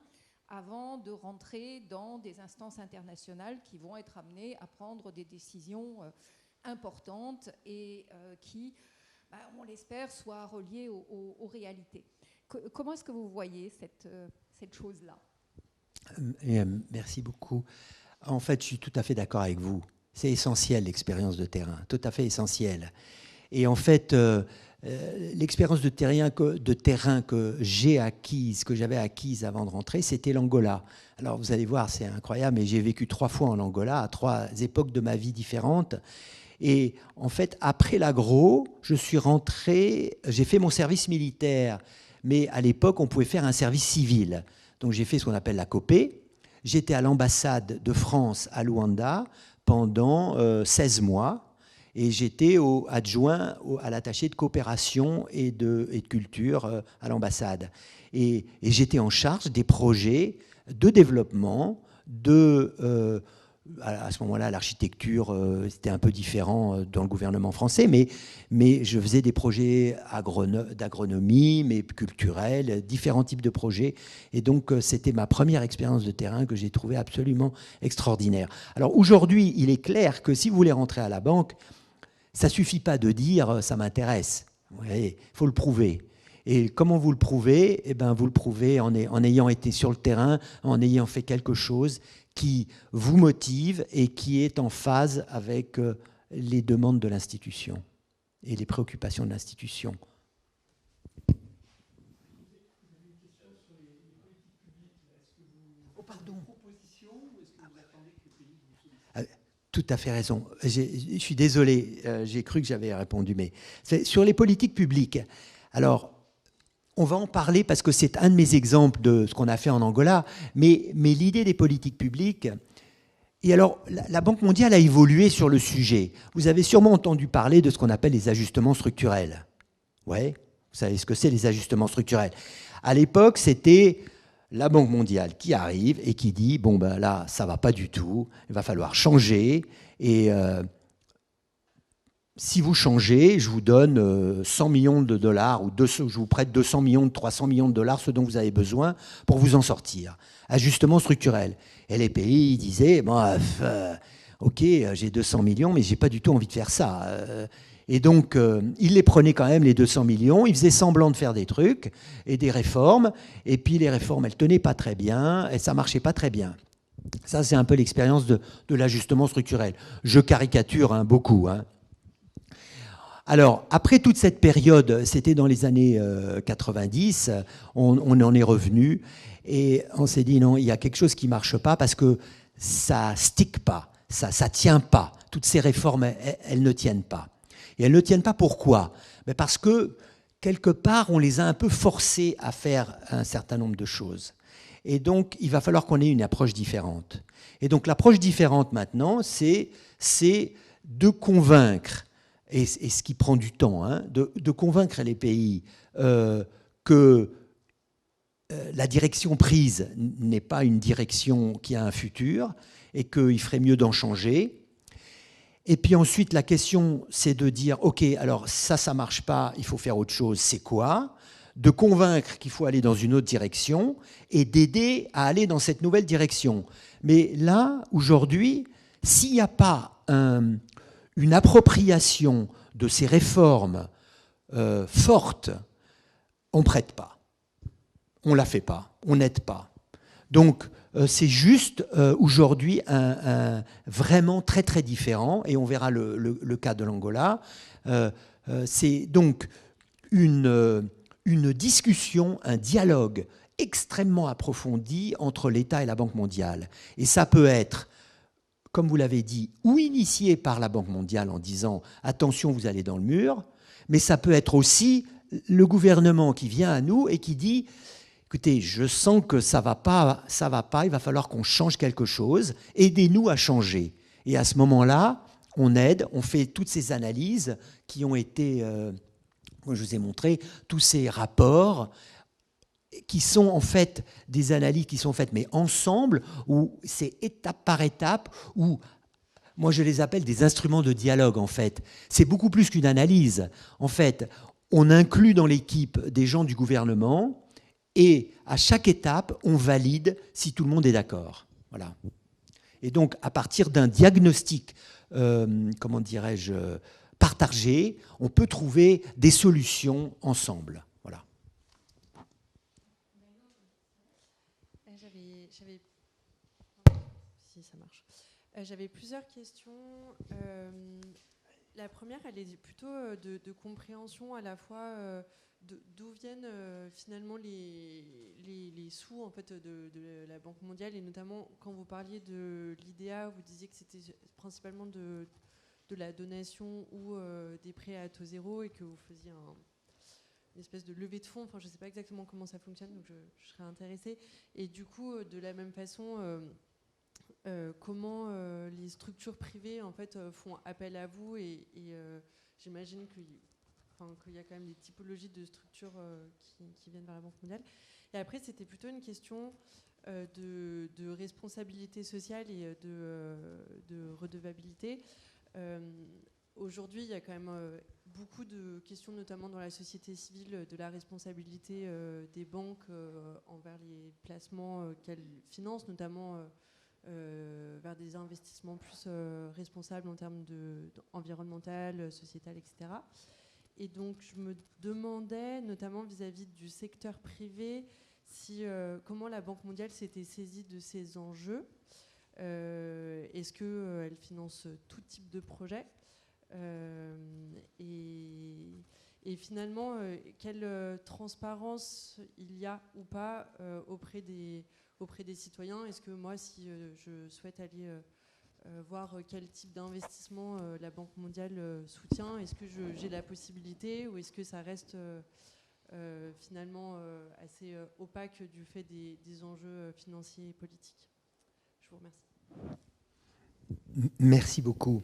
avant de rentrer dans des instances internationales qui vont être amenées à prendre des décisions importantes et qui, on l'espère, soient reliées aux réalités. Comment est-ce que vous voyez cette chose-là ? Merci beaucoup. En fait, je suis tout à fait d'accord avec vous. C'est essentiel, l'expérience de terrain, tout à fait essentiel. Et en fait, l'expérience de terrain que j'ai acquise, que j'avais acquise avant de rentrer, c'était l'Angola. Alors vous allez voir, c'est incroyable, mais j'ai vécu 3 fois en Angola, à 3 époques de ma vie différentes. Et en fait, après l'agro, je suis rentré, j'ai fait mon service militaire, mais à l'époque, on pouvait faire un service civil. Donc j'ai fait ce qu'on appelle la COPé. J'étais à l'ambassade de France à Luanda pendant 16 mois. Et j'étais adjoint à l'attaché de coopération et de culture à l'ambassade. Et j'étais en charge des projets de développement, à ce moment-là, l'architecture, c'était un peu différent dans le gouvernement français, mais je faisais des projets d'agronomie, mais culturels, différents types de projets. Et donc, c'était ma première expérience de terrain que j'ai trouvée absolument extraordinaire. Alors aujourd'hui, il est clair que si vous voulez rentrer à la banque, ça ne suffit pas de dire « ça m'intéresse ». Il faut le prouver. Et comment vous le prouvez ? Vous le prouvez en ayant été sur le terrain, en ayant fait quelque chose qui vous motive et qui est en phase avec les demandes de l'institution et les préoccupations de l'institution. Oh, pardon. Tout à fait raison. Je suis désolé, j'ai cru que j'avais répondu, mais sur les politiques publiques. Alors, on va en parler parce que c'est un de mes exemples de ce qu'on a fait en Angola, mais l'idée des politiques publiques... Et alors, la Banque mondiale a évolué sur le sujet. Vous avez sûrement entendu parler de ce qu'on appelle les ajustements structurels. Ouais, vous savez ce que c'est, les ajustements structurels. À l'époque, c'était la Banque mondiale qui arrive et qui dit « bon, là, ça ne va pas du tout, il va falloir changer, et si vous changez, je vous donne 100 millions de dollars, ou je vous prête 200 millions, 300 millions de dollars, ce dont vous avez besoin pour vous en sortir. » Ajustement structurel. Et les pays disaient « ok, j'ai 200 millions, mais je n'ai pas du tout envie de faire ça. » Et donc, ils les prenaient quand même, les 200 millions, ils faisaient semblant de faire des trucs et des réformes, et puis les réformes, elles ne tenaient pas très bien, et ça ne marchait pas très bien. Ça, c'est un peu l'expérience de l'ajustement structurel. Je caricature beaucoup. Alors, après toute cette période, c'était dans les années 90, on en est revenu, et on s'est dit non, il y a quelque chose qui ne marche pas parce que ça ne stick pas, ça ne tient pas. Toutes ces réformes, elles ne tiennent pas. Et elles ne tiennent pas pourquoi ? Parce que, quelque part, on les a un peu forcés à faire un certain nombre de choses. Et donc, il va falloir qu'on ait une approche différente. Et donc, l'approche différente maintenant, c'est de convaincre, et ce qui prend du temps, de convaincre les pays que la direction prise n'est pas une direction qui a un futur et qu'il ferait mieux d'en changer. Et puis ensuite, la question, c'est de dire, OK, alors ça ne marche pas, il faut faire autre chose, c'est quoi ? De convaincre qu'il faut aller dans une autre direction et d'aider à aller dans cette nouvelle direction. Mais là, aujourd'hui, s'il n'y a pas une appropriation de ces réformes fortes, on ne prête pas, on ne la fait pas, on n'aide pas. Donc, c'est juste aujourd'hui vraiment très très différent, et on verra le cas de l'Angola. C'est donc une discussion, un dialogue extrêmement approfondi entre l'État et la Banque mondiale. Et ça peut être, comme vous l'avez dit, ou initié par la Banque mondiale en disant « attention, vous allez dans le mur », mais ça peut être aussi le gouvernement qui vient à nous et qui dit écoutez, je sens que ça va pas, il va falloir qu'on change quelque chose, aidez-nous à changer. Et à ce moment-là, on aide, on fait toutes ces analyses qui ont été, comme je vous ai montré, tous ces rapports qui sont en fait des analyses qui sont faites, mais ensemble, où c'est étape par étape, où moi je les appelle des instruments de dialogue en fait. C'est beaucoup plus qu'une analyse. En fait, on inclut dans l'équipe des gens du gouvernement et à chaque étape, on valide si tout le monde est d'accord. Voilà. Et donc, à partir d'un diagnostic, comment dirais-je, partagé, on peut trouver des solutions ensemble. Voilà. Si ça marche. J'avais plusieurs questions. La première, elle est plutôt de compréhension à la fois d'où viennent finalement les sous en fait, de la Banque mondiale, et notamment quand vous parliez de l'IDEA, vous disiez que c'était principalement de la donation ou des prêts à taux zéro, et que vous faisiez une espèce de levée de fonds. Enfin, je ne sais pas exactement comment ça fonctionne, donc je serais intéressée. Et du coup, de la même façon, comment les structures privées en fait, font appel à vous, et j'imagine qu'il y a quand même des typologies de structures qui viennent vers la Banque mondiale. Et après, c'était plutôt une question de responsabilité sociale et de redevabilité. Aujourd'hui, il y a quand même beaucoup de questions, notamment dans la société civile, de la responsabilité des banques envers les placements qu'elles financent, notamment vers des investissements plus responsables en termes environnemental, sociétal, etc. Et donc, je me demandais, notamment vis-à-vis du secteur privé, comment la Banque mondiale s'était saisie de ces enjeux. Est-ce qu'elle finance tout type de projet, et finalement, quelle transparence il y a ou pas auprès des citoyens? Est-ce que moi, si je souhaite aller voir quel type d'investissement la Banque mondiale soutient, est-ce que j'ai la possibilité, ou est-ce que ça reste finalement assez opaque du fait des enjeux financiers et politiques? Je vous remercie. Merci beaucoup.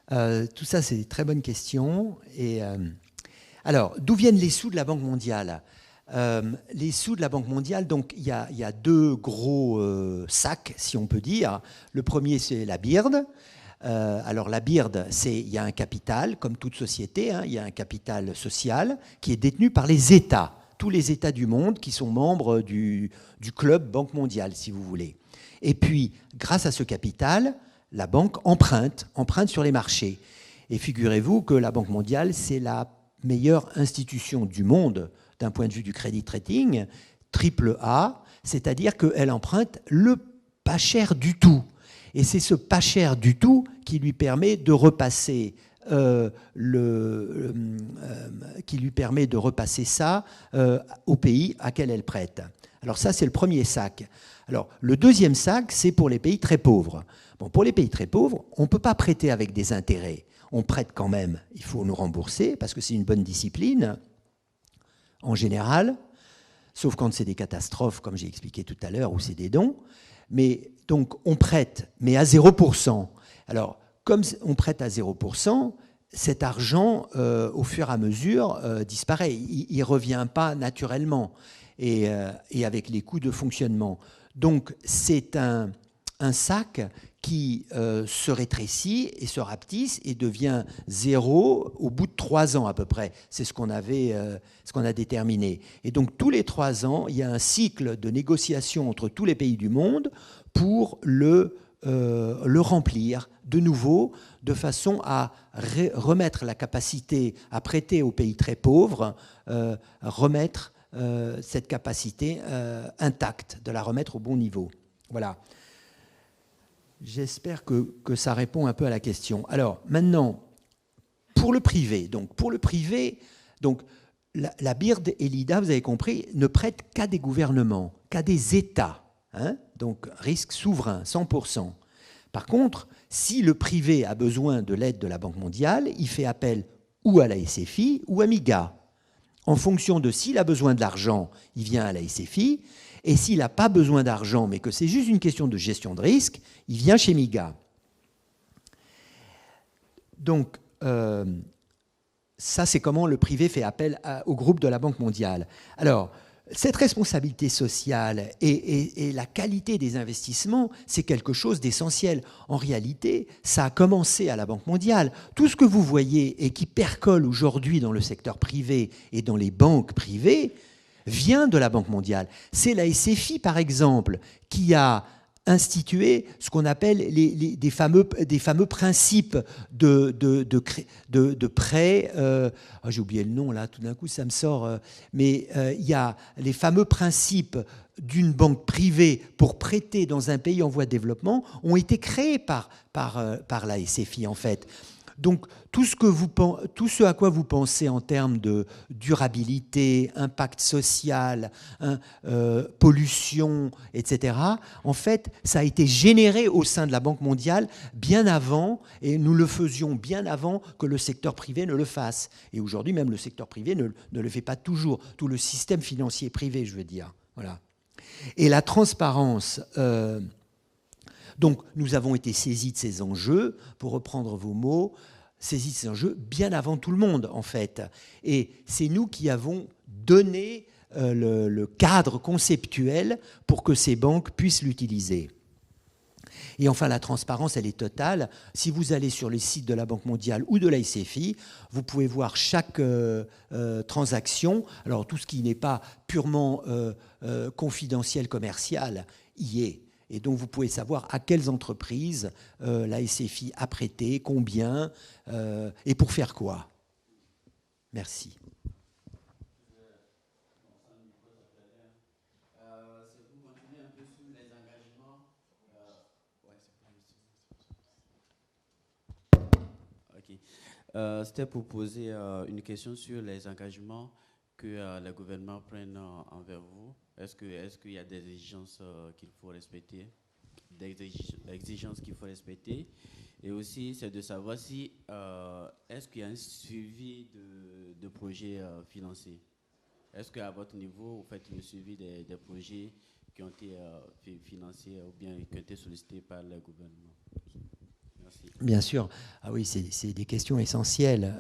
Tout ça, c'est des très bonnes questions. Et, alors, d'où viennent les sous de la Banque mondiale? Les sous de la Banque mondiale, donc il y a deux gros sacs, si on peut dire. Le premier, c'est la BIRD. Alors la BIRD, il y a un capital, comme toute société, hein, il y a un capital social qui est détenu par les États, tous les États du monde qui sont membres du club Banque mondiale, si vous voulez. Et puis, grâce à ce capital, la banque emprunte sur les marchés. Et figurez-vous que la Banque mondiale, c'est la meilleure institution du monde d'un point de vue du credit rating, AAA, c'est-à-dire qu'elle emprunte le pas cher du tout. Et c'est ce pas cher du tout qui lui permet de repasser ça au pays à quel elle prête. Alors ça, c'est le premier sac. Alors le deuxième sac, c'est pour les pays très pauvres. Bon, pour les pays très pauvres, on ne peut pas prêter avec des intérêts. On prête quand même, il faut nous rembourser parce que c'est une bonne discipline, en général, sauf quand c'est des catastrophes, comme j'ai expliqué tout à l'heure, ou c'est des dons. Mais donc on prête, mais à 0%. Alors, comme on prête à 0%, cet argent, au fur et à mesure, disparaît. Il ne revient pas naturellement et avec les coûts de fonctionnement. Donc, c'est un sac qui se rétrécit et se rapetisse et devient zéro au bout de 3 ans à peu près. C'est ce qu'on a déterminé. Et donc, tous les 3 ans, il y a un cycle de négociation entre tous les pays du monde pour le remplir de nouveau, de façon à remettre la capacité à prêter aux pays très pauvres, remettre cette capacité intacte, de la remettre au bon niveau. Voilà. J'espère que ça répond un peu à la question. Alors, maintenant, pour le privé, la BIRD et l'IDA, vous avez compris, ne prêtent qu'à des gouvernements, qu'à des États. Hein, donc, risque souverain, 100%. Par contre, si le privé a besoin de l'aide de la Banque mondiale, il fait appel ou à la SFI ou à MIGA. en fonction de s'il a besoin de l'argent, il vient à la SFI, et s'il n'a pas besoin d'argent, mais que c'est juste une question de gestion de risque, il vient chez MIGA. Donc, ça, c'est comment le privé fait appel au groupe de la Banque mondiale. Alors, cette responsabilité sociale et la qualité des investissements, c'est quelque chose d'essentiel. En réalité, ça a commencé à la Banque mondiale. Tout ce que vous voyez et qui percole aujourd'hui dans le secteur privé et dans les banques privées vient de la Banque mondiale. C'est la SFI, par exemple, qui a institué ce qu'on appelle des fameux principes de prêt. J'ai oublié le nom, là, tout d'un coup, ça me sort. Mais il y a les fameux principes d'une banque privée pour prêter dans un pays en voie de développement ont été créés par la SFI, en fait. Donc, tout ce à quoi vous pensez en termes de durabilité, impact social, pollution, etc., en fait, ça a été généré au sein de la Banque mondiale bien avant, et nous le faisions bien avant que le secteur privé ne le fasse. Et aujourd'hui, même le secteur privé ne le fait pas toujours. Tout le système financier privé, je veux dire. Voilà. Et la transparence... Donc, nous avons été saisis de ces enjeux, pour reprendre vos mots, saisis de ces enjeux bien avant tout le monde, en fait. Et c'est nous qui avons donné le cadre conceptuel pour que ces banques puissent l'utiliser. Et enfin, la transparence, elle est totale. Si vous allez sur les sites de la Banque mondiale ou de la SFI, vous pouvez voir chaque transaction. Alors, tout ce qui n'est pas purement confidentiel, commercial, y est. Et donc, vous pouvez savoir à quelles entreprises la SFI a prêté, combien, et pour faire quoi. Merci. C'était pour poser une question sur les engagements que le gouvernement prenne envers vous. Est-ce qu'il y a des exigences qu'il faut respecter, Et aussi, c'est de savoir si est-ce qu'il y a un suivi de projets financés. Est-ce qu'à votre niveau, vous faites le suivi des projets qui ont été financés ou bien qui ont été sollicités par le gouvernement? Merci. Bien sûr. Ah oui, c'est des questions essentielles.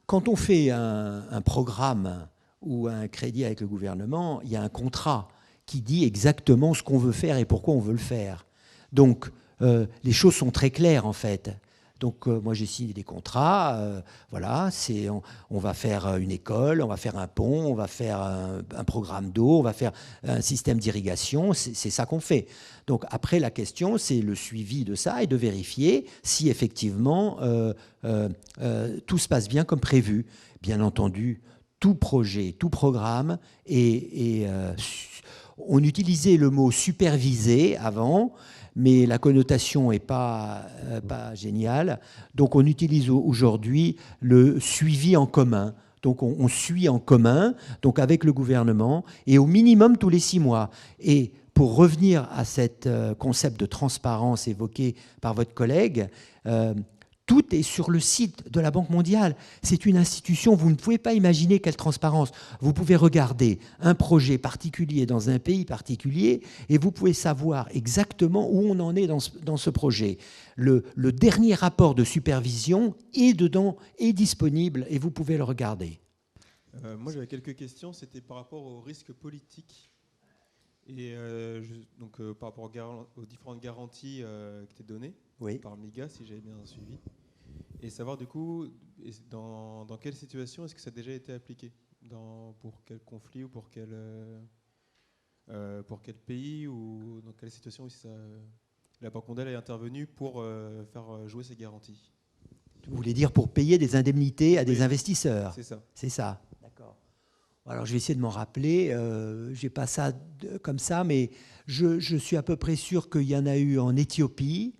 Quand on fait un programme ou un crédit avec le gouvernement, il y a un contrat qui dit exactement ce qu'on veut faire et pourquoi on veut le faire. Donc, les choses sont très claires, en fait. Donc, moi, j'ai signé des contrats. Voilà, on va faire une école, on va faire un pont, on va faire un programme d'eau, on va faire un système d'irrigation. C'est ça qu'on fait. Donc, après, la question, c'est le suivi de ça et de vérifier si, effectivement, tout se passe bien comme prévu. Bien entendu, tout projet, tout programme, on utilisait le mot « supervisé » avant, mais la connotation n'est pas géniale. Donc, on utilise aujourd'hui le suivi en commun. Donc, on suit en commun, donc avec le gouvernement, et au minimum tous les 6 mois. Et pour revenir à ce concept de transparence évoqué par votre collègue, tout est sur le site de la Banque mondiale. C'est une institution, vous ne pouvez pas imaginer quelle transparence. Vous pouvez regarder un projet particulier dans un pays particulier et vous pouvez savoir exactement où on en est dans ce projet. Le dernier rapport de supervision est dedans, est disponible et vous pouvez le regarder. Moi, j'avais quelques questions. C'était par rapport aux risques politiques et par rapport aux différentes garanties qui étaient données. Oui. Par MIGA, si j'avais bien suivi. Et savoir du coup, dans quelle situation est-ce que ça a déjà été appliqué, pour quel conflit ou pour quel pays, ou dans quelle situation aussi la Banque mondiale est intervenue pour faire jouer ces garanties. Vous voulez dire pour payer des indemnités à des investisseurs? C'est ça. C'est ça. D'accord. Alors je vais essayer de m'en rappeler. Je n'ai pas ça comme ça, mais je suis à peu près sûr qu'il y en a eu en Éthiopie.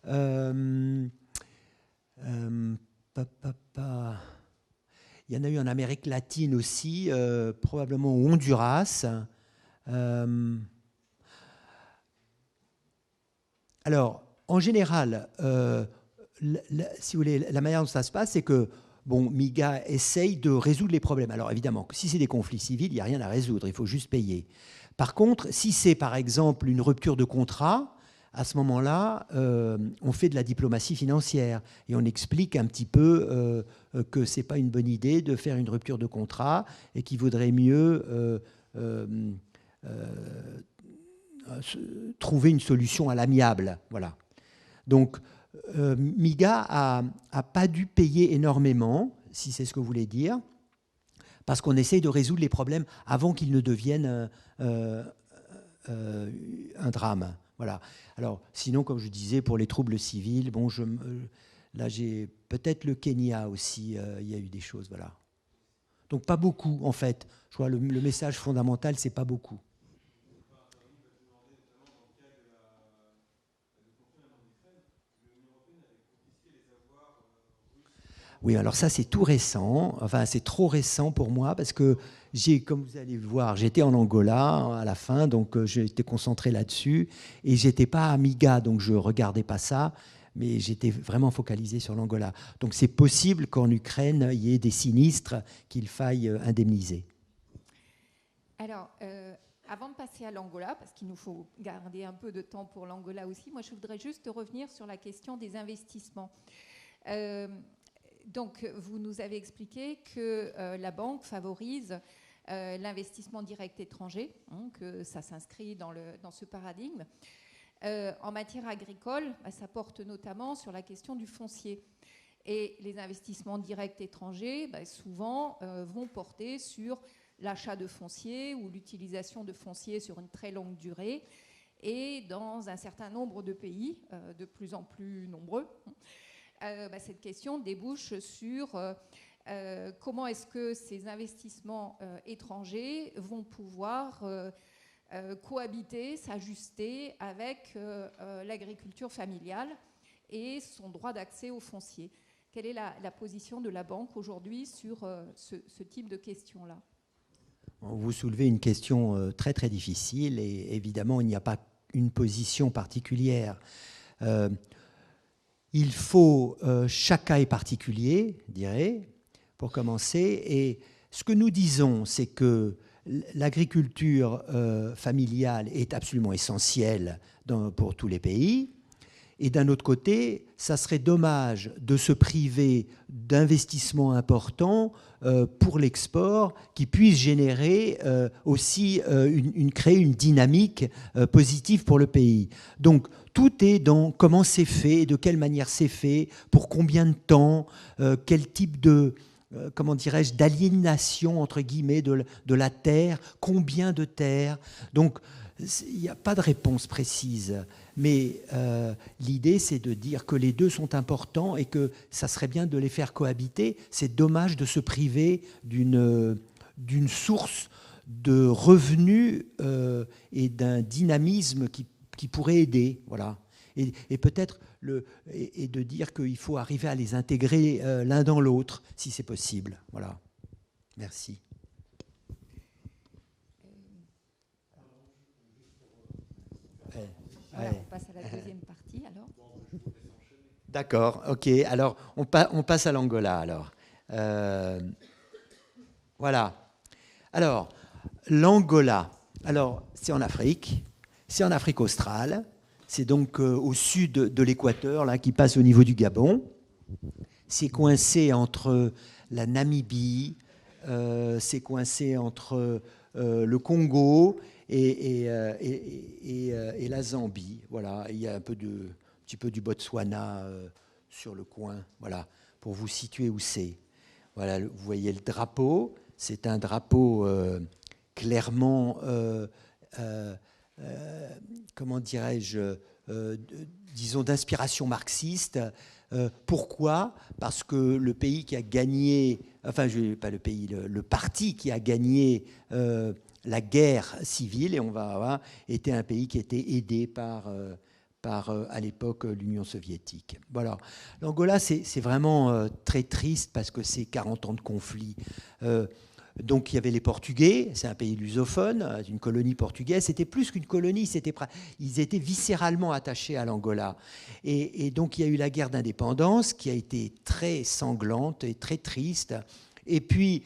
Il y en a eu en Amérique latine aussi, probablement au Honduras. Alors, en général, si vous voulez, la manière dont ça se passe, c'est que MIGA essaye de résoudre les problèmes. Alors évidemment, si c'est des conflits civils, il n'y a rien à résoudre, il faut juste payer. Par contre, si c'est par exemple une rupture de contrat, à ce moment-là, on fait de la diplomatie financière et on explique un petit peu que ce n'est pas une bonne idée de faire une rupture de contrat et qu'il vaudrait mieux trouver une solution à l'amiable. Voilà. Donc, MIGA a pas dû payer énormément, si c'est ce que vous voulez dire, parce qu'on essaye de résoudre les problèmes avant qu'ils ne deviennent un drame. Voilà. Alors, sinon, comme je disais, pour les troubles civils, là, j'ai peut-être le Kenya aussi, il y a eu des choses, voilà. Donc, pas beaucoup, en fait. Je crois le message fondamental, c'est pas beaucoup. Oui, alors ça, c'est tout récent. Enfin, c'est trop récent pour moi parce que comme vous allez le voir, j'étais en Angola à la fin, donc j'ai été concentré là-dessus. Et j'étais pas à MIGA, donc je regardais pas ça, mais j'étais vraiment focalisé sur l'Angola. Donc c'est possible qu'en Ukraine, il y ait des sinistres qu'il faille indemniser. Alors, avant de passer à l'Angola, parce qu'il nous faut garder un peu de temps pour l'Angola aussi, moi je voudrais juste revenir sur la question des investissements. Donc, vous nous avez expliqué que la banque favorise l'investissement direct étranger, hein, que ça s'inscrit dans ce paradigme. En matière agricole, ça porte notamment sur la question du foncier. Et les investissements directs étrangers, souvent, vont porter sur l'achat de foncier ou l'utilisation de foncier sur une très longue durée. Et dans un certain nombre de pays, de plus en plus nombreux, cette question débouche sur comment est-ce que ces investissements étrangers vont pouvoir cohabiter, s'ajuster avec l'agriculture familiale et son droit d'accès au foncier. Quelle est la position de la banque aujourd'hui sur ce type de questions-là ? Vous soulevez une question très très difficile et évidemment il n'y a pas une position particulière. Il faut, chaque cas est particulier, je dirais, pour commencer. Et ce que nous disons, c'est que l'agriculture familiale est absolument essentielle pour tous les pays. Et d'un autre côté, ça serait dommage de se priver d'investissements importants pour l'export qui puissent générer aussi créer une dynamique positive pour le pays. Donc, tout est dans comment c'est fait, de quelle manière c'est fait, pour combien de temps, quel type de, comment dirais-je, d'aliénation, entre guillemets, de la terre, combien de terre. Donc, il n'y a pas de réponse précise. Mais l'idée, c'est de dire que les deux sont importants et que ça serait bien de les faire cohabiter. C'est dommage de se priver d'une source de revenus et d'un dynamisme qui pourrait aider. Voilà. Et peut-être et de dire qu'il faut arriver à les intégrer l'un dans l'autre, si c'est possible. Voilà. Merci. Voilà, on passe à la deuxième partie, alors. D'accord, ok. Alors, on passe à l'Angola, alors. Voilà. Alors, l'Angola, alors, c'est en Afrique. C'est en Afrique australe. C'est donc au sud de l'équateur, là, qui passe au niveau du Gabon. C'est coincé entre la Namibie, c'est coincé entre le Congo et la Zambie. Voilà, il y a un petit peu du Botswana sur le coin. Voilà, pour vous situer où c'est. Voilà, vous voyez le drapeau. C'est un drapeau clairement, comment dirais-je, disons d'inspiration marxiste. Pourquoi ? Parce que le pays qui a gagné, enfin, pas le pays, le parti qui a gagné la guerre civile, et on va voir, était un pays qui était aidé par à l'époque, l'Union soviétique. Voilà. L'Angola, c'est vraiment très triste parce que c'est 40 ans de conflit. donc il y avait les Portugais, c'est un pays lusophone, une colonie portugaise. C'était plus qu'une colonie, ils étaient viscéralement attachés à l'Angola. Et donc il y a eu la guerre d'indépendance qui a été très sanglante et très triste. Et puis,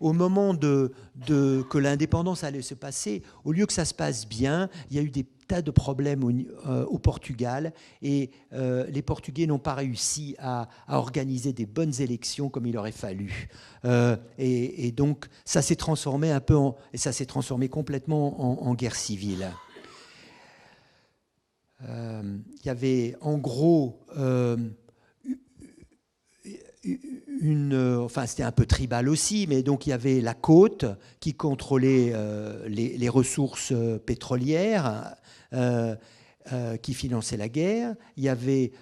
au moment que l'indépendance allait se passer, au lieu que ça se passe bien, il y a eu des tas de problèmes au Portugal, et les Portugais n'ont pas réussi à organiser des bonnes élections comme il aurait fallu. Et donc, ça s'est transformé et ça s'est transformé complètement en guerre civile. Il y avait en gros enfin c'était un peu tribal aussi, mais donc il y avait la côte qui contrôlait les ressources pétrolières, qui finançait la guerre. Il y avait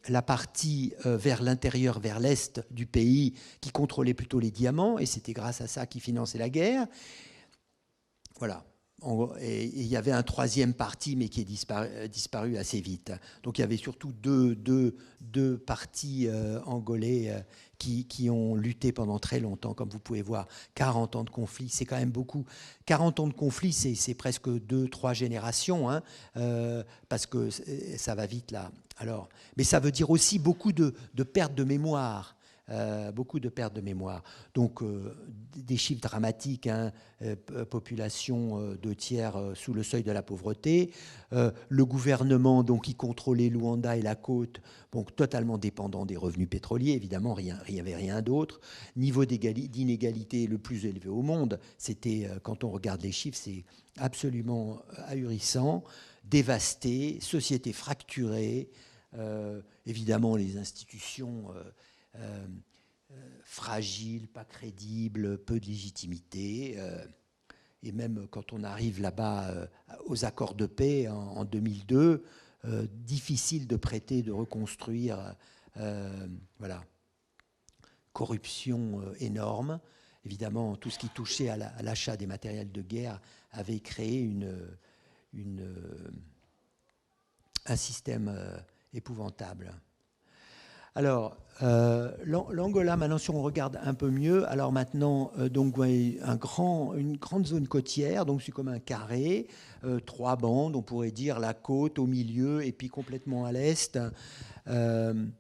la partie vers l'intérieur, vers l'est du pays, qui contrôlait plutôt les diamants, et c'était grâce à ça qu'ils finançaient la guerre. Voilà. Et il y avait un troisième parti, mais qui est disparu assez vite. Donc il y avait surtout deux partis angolais qui ont lutté pendant très longtemps. Comme vous pouvez voir, 40 ans de conflit, c'est quand même beaucoup. 40 ans de conflit, c'est presque 2-3 générations, hein, parce que ça va vite là. Alors, mais ça veut dire aussi beaucoup de pertes de mémoire. Beaucoup de pertes de mémoire. Donc, des chiffres dramatiques, hein, population 2/3 sous le seuil de la pauvreté. Le gouvernement, donc, qui contrôlait Luanda et la côte, donc, totalement dépendant des revenus pétroliers, évidemment, il n'y avait rien d'autre. Niveau d'inégalité le plus élevé au monde, c'était, quand on regarde les chiffres, c'est absolument ahurissant. Dévasté, société fracturée, évidemment, les institutions... fragile, pas crédible, peu de légitimité. Et même quand on arrive là-bas aux accords de paix en 2002, difficile de prêter, de reconstruire. Voilà. Corruption énorme. Évidemment, tout ce qui touchait à l'achat des matériels de guerre avait créé un système épouvantable. Alors, l'Angola, maintenant, si on regarde un peu mieux, alors maintenant, donc, une grande zone côtière, donc c'est comme un carré, 3 bandes, on pourrait dire la côte au milieu et puis complètement à l'est. Un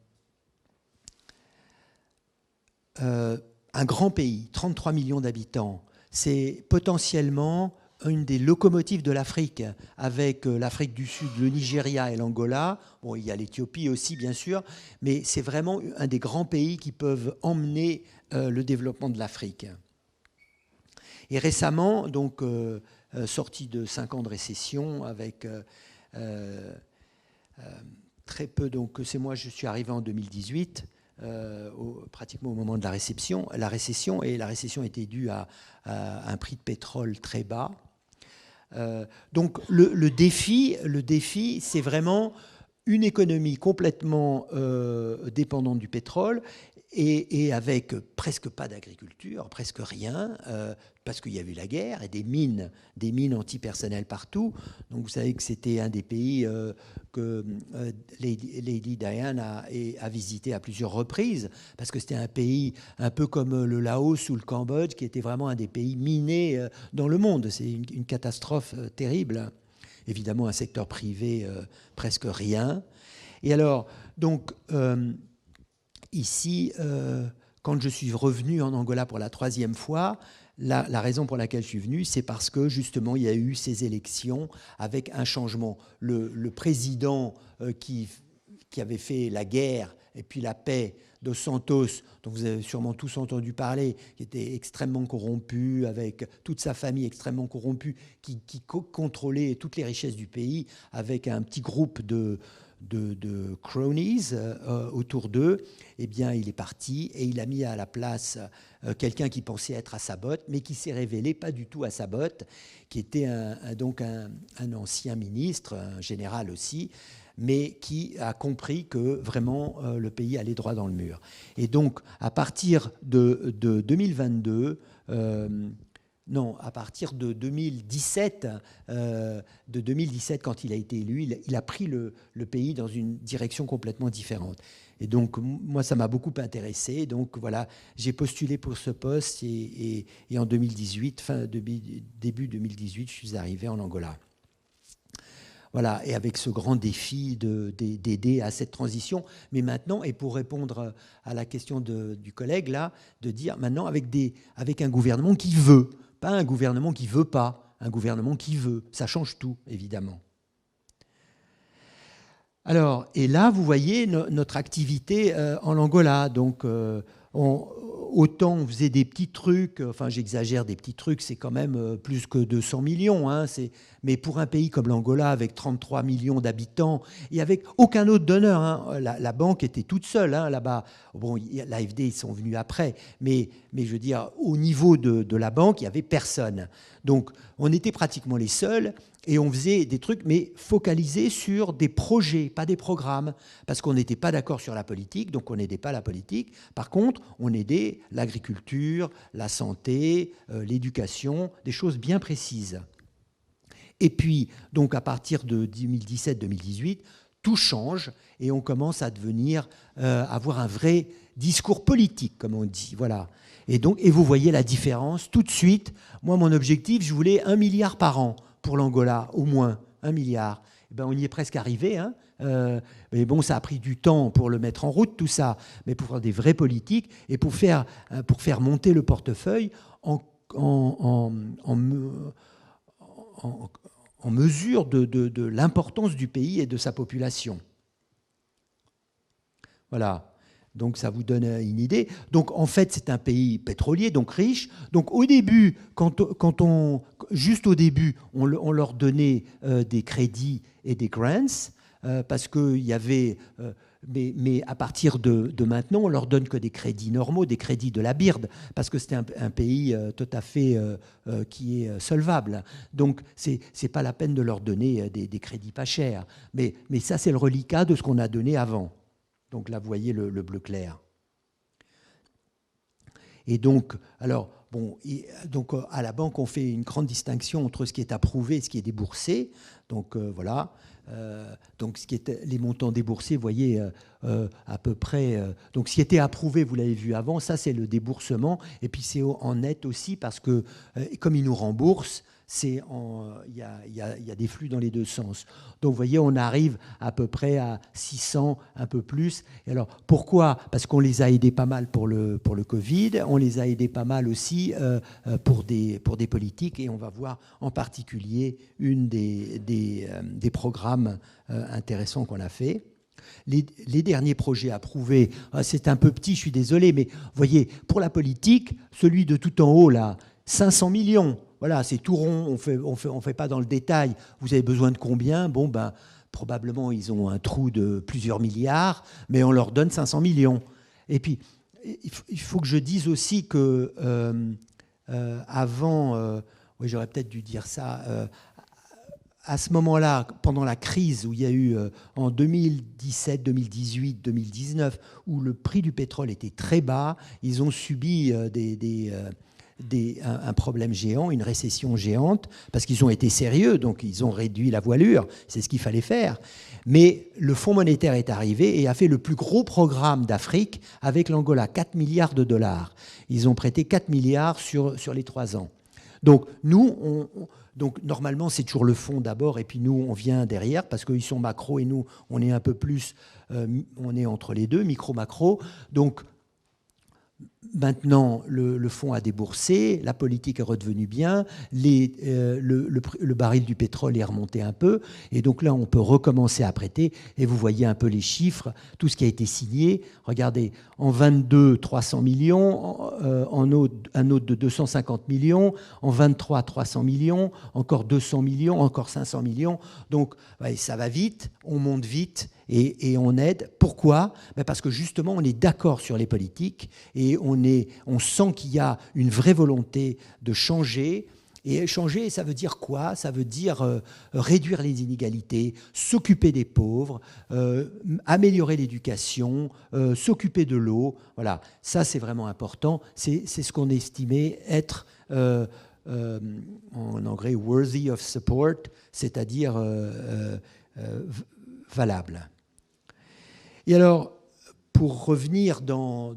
grand pays, 33 millions d'habitants. C'est potentiellement une des locomotives de l'Afrique, avec l'Afrique du Sud, le Nigeria et l'Angola. Bon, il y a l'Éthiopie aussi, bien sûr, mais c'est vraiment un des grands pays qui peuvent emmener le développement de l'Afrique. Et récemment, donc, sorti de 5 ans de récession, avec très peu, donc c'est moi, je suis arrivé en 2018, pratiquement au moment de la récession, et la récession était due à un prix de pétrole très bas. Donc le défi, c'est vraiment une économie complètement dépendante du pétrole et avec presque pas d'agriculture, presque rien, parce qu'il y a eu la guerre et des mines antipersonnelles partout. Donc vous savez que c'était un des pays que Lady Diana a visité à plusieurs reprises, parce que c'était un pays un peu comme le Laos ou le Cambodge, qui était vraiment un des pays minés dans le monde. C'est une catastrophe terrible. Évidemment, un secteur privé, presque rien. Et alors, donc... Ici, quand je suis revenu en Angola pour la 3e fois, la raison pour laquelle je suis venu, c'est parce que justement il y a eu ces élections avec un changement. Le président qui avait fait la guerre et puis la paix, Dos Santos, dont vous avez sûrement tous entendu parler, qui était extrêmement corrompu, avec toute sa famille extrêmement corrompue, qui contrôlait toutes les richesses du pays, avec un petit groupe de cronies autour d'eux, eh bien, il est parti et il a mis à la place quelqu'un qui pensait être à sa botte, mais qui s'est révélé pas du tout à sa botte, qui était donc un ancien ministre, un général aussi, mais qui a compris que vraiment le pays allait droit dans le mur. Et donc, à partir de 2022, non, à partir de 2017, quand il a été élu, il a pris le pays dans une direction complètement différente. Et donc, moi, ça m'a beaucoup intéressé. Donc, voilà, j'ai postulé pour ce poste et en 2018, début 2018, je suis arrivé en Angola. Voilà, et avec ce grand défi d'aider à cette transition. Mais maintenant, et pour répondre à la question du collègue, là, de dire maintenant avec un gouvernement qui veut, pas un gouvernement qui veut pas, un gouvernement qui veut. Ça change tout, évidemment. Alors, et là, vous voyez notre activité en Angola. Donc, autant on faisait des petits trucs, enfin j'exagère, des petits trucs, c'est quand même plus que 200 millions. Hein, mais pour un pays comme l'Angola, avec 33 millions d'habitants, et avec aucun autre donneur, hein, la banque était toute seule hein, là-bas. Bon, l'AFD, ils sont venus après, mais je veux dire, au niveau de la banque, il n'y avait personne. Donc, on était pratiquement les seuls. Et on faisait des trucs, mais focalisés sur des projets, pas des programmes, parce qu'on n'était pas d'accord sur la politique, donc on n'aidait pas la politique. Par contre, on aidait l'agriculture, la santé, l'éducation, des choses bien précises. Et puis, donc à partir de 2017-2018, tout change et on commence à avoir un vrai discours politique, comme on dit. Voilà. Et vous voyez la différence tout de suite. Moi, mon objectif, je voulais 1 milliard par an pour l'Angola, au moins 1 milliard. Eh ben, on y est presque arrivé. Hein. Mais bon, ça a pris du temps pour le mettre en route, tout ça. Mais pour faire des vraies politiques et pour faire monter le portefeuille en mesure de l'importance du pays et de sa population. Voilà. Donc ça vous donne une idée. Donc en fait, c'est un pays pétrolier, donc riche. Donc au début, juste au début, on leur donnait des crédits et des grants parce qu'il y avait. Mais à partir de maintenant, on leur donne que des crédits normaux, des crédits de la BIRD, parce que c'est un pays tout à fait qui est solvable. Donc c'est pas la peine de leur donner des crédits pas chers. Mais ça, c'est le reliquat de ce qu'on a donné avant. Donc là, vous voyez le bleu clair. Et donc, donc à la banque, on fait une grande distinction entre ce qui est approuvé et ce qui est déboursé. Donc voilà. Donc les montants déboursés, vous voyez à peu près. Donc ce qui était approuvé, vous l'avez vu avant, ça c'est le déboursement. Et puis c'est en net aussi parce que comme ils nous remboursent, il y a des flux dans les deux sens. Donc, vous voyez, on arrive à peu près à 600, un peu plus. Et alors, pourquoi ? Parce qu'on les a aidés pas mal pour le Covid. On les a aidés pas mal aussi pour des politiques. Et on va voir en particulier une des programmes intéressants qu'on a fait. Les derniers projets approuvés, c'est un peu petit, je suis désolé, mais vous voyez, pour la politique, celui de tout en haut, là, 500 millions. Voilà, c'est tout rond, on fait pas dans le détail. Vous avez besoin de combien ? Bon, ben, probablement, ils ont un trou de plusieurs milliards, mais on leur donne 500 millions. Et puis, il faut que je dise aussi que avant, oui, j'aurais peut-être dû dire ça, à ce moment-là, pendant la crise où il y a eu en 2017, 2018, 2019, où le prix du pétrole était très bas, ils ont subi un problème géant, une récession géante, parce qu'ils ont été sérieux, donc ils ont réduit la voilure, c'est ce qu'il fallait faire. Mais le Fonds monétaire est arrivé et a fait le plus gros programme d'Afrique avec l'Angola, 4 milliards de dollars. Ils ont prêté 4 milliards sur les 3 ans. Donc nous, donc normalement c'est toujours le fonds d'abord et puis nous on vient derrière parce qu'ils sont macro et nous on est un peu plus, on est entre les deux, micro-macro. Donc maintenant, le fonds a déboursé, la politique est redevenue bien, le baril du pétrole est remonté un peu, et donc là, on peut recommencer à prêter, et vous voyez un peu les chiffres, tout ce qui a été signé. Regardez, en 22, 300 millions, un autre de 250 millions, en 23, 300 millions, encore 200 millions, encore 500 millions. Donc, ouais, ça va vite, on monte vite, et on aide. Pourquoi ? Parce que justement, on est d'accord sur les politiques et on sent qu'il y a une vraie volonté de changer. Et changer, ça veut dire quoi ? Ça veut dire réduire les inégalités, s'occuper des pauvres, améliorer l'éducation, s'occuper de l'eau. Voilà, ça c'est vraiment important. C'est ce qu'on estimait être, en anglais, worthy of support, c'est-à-dire valable. Et alors, pour revenir dans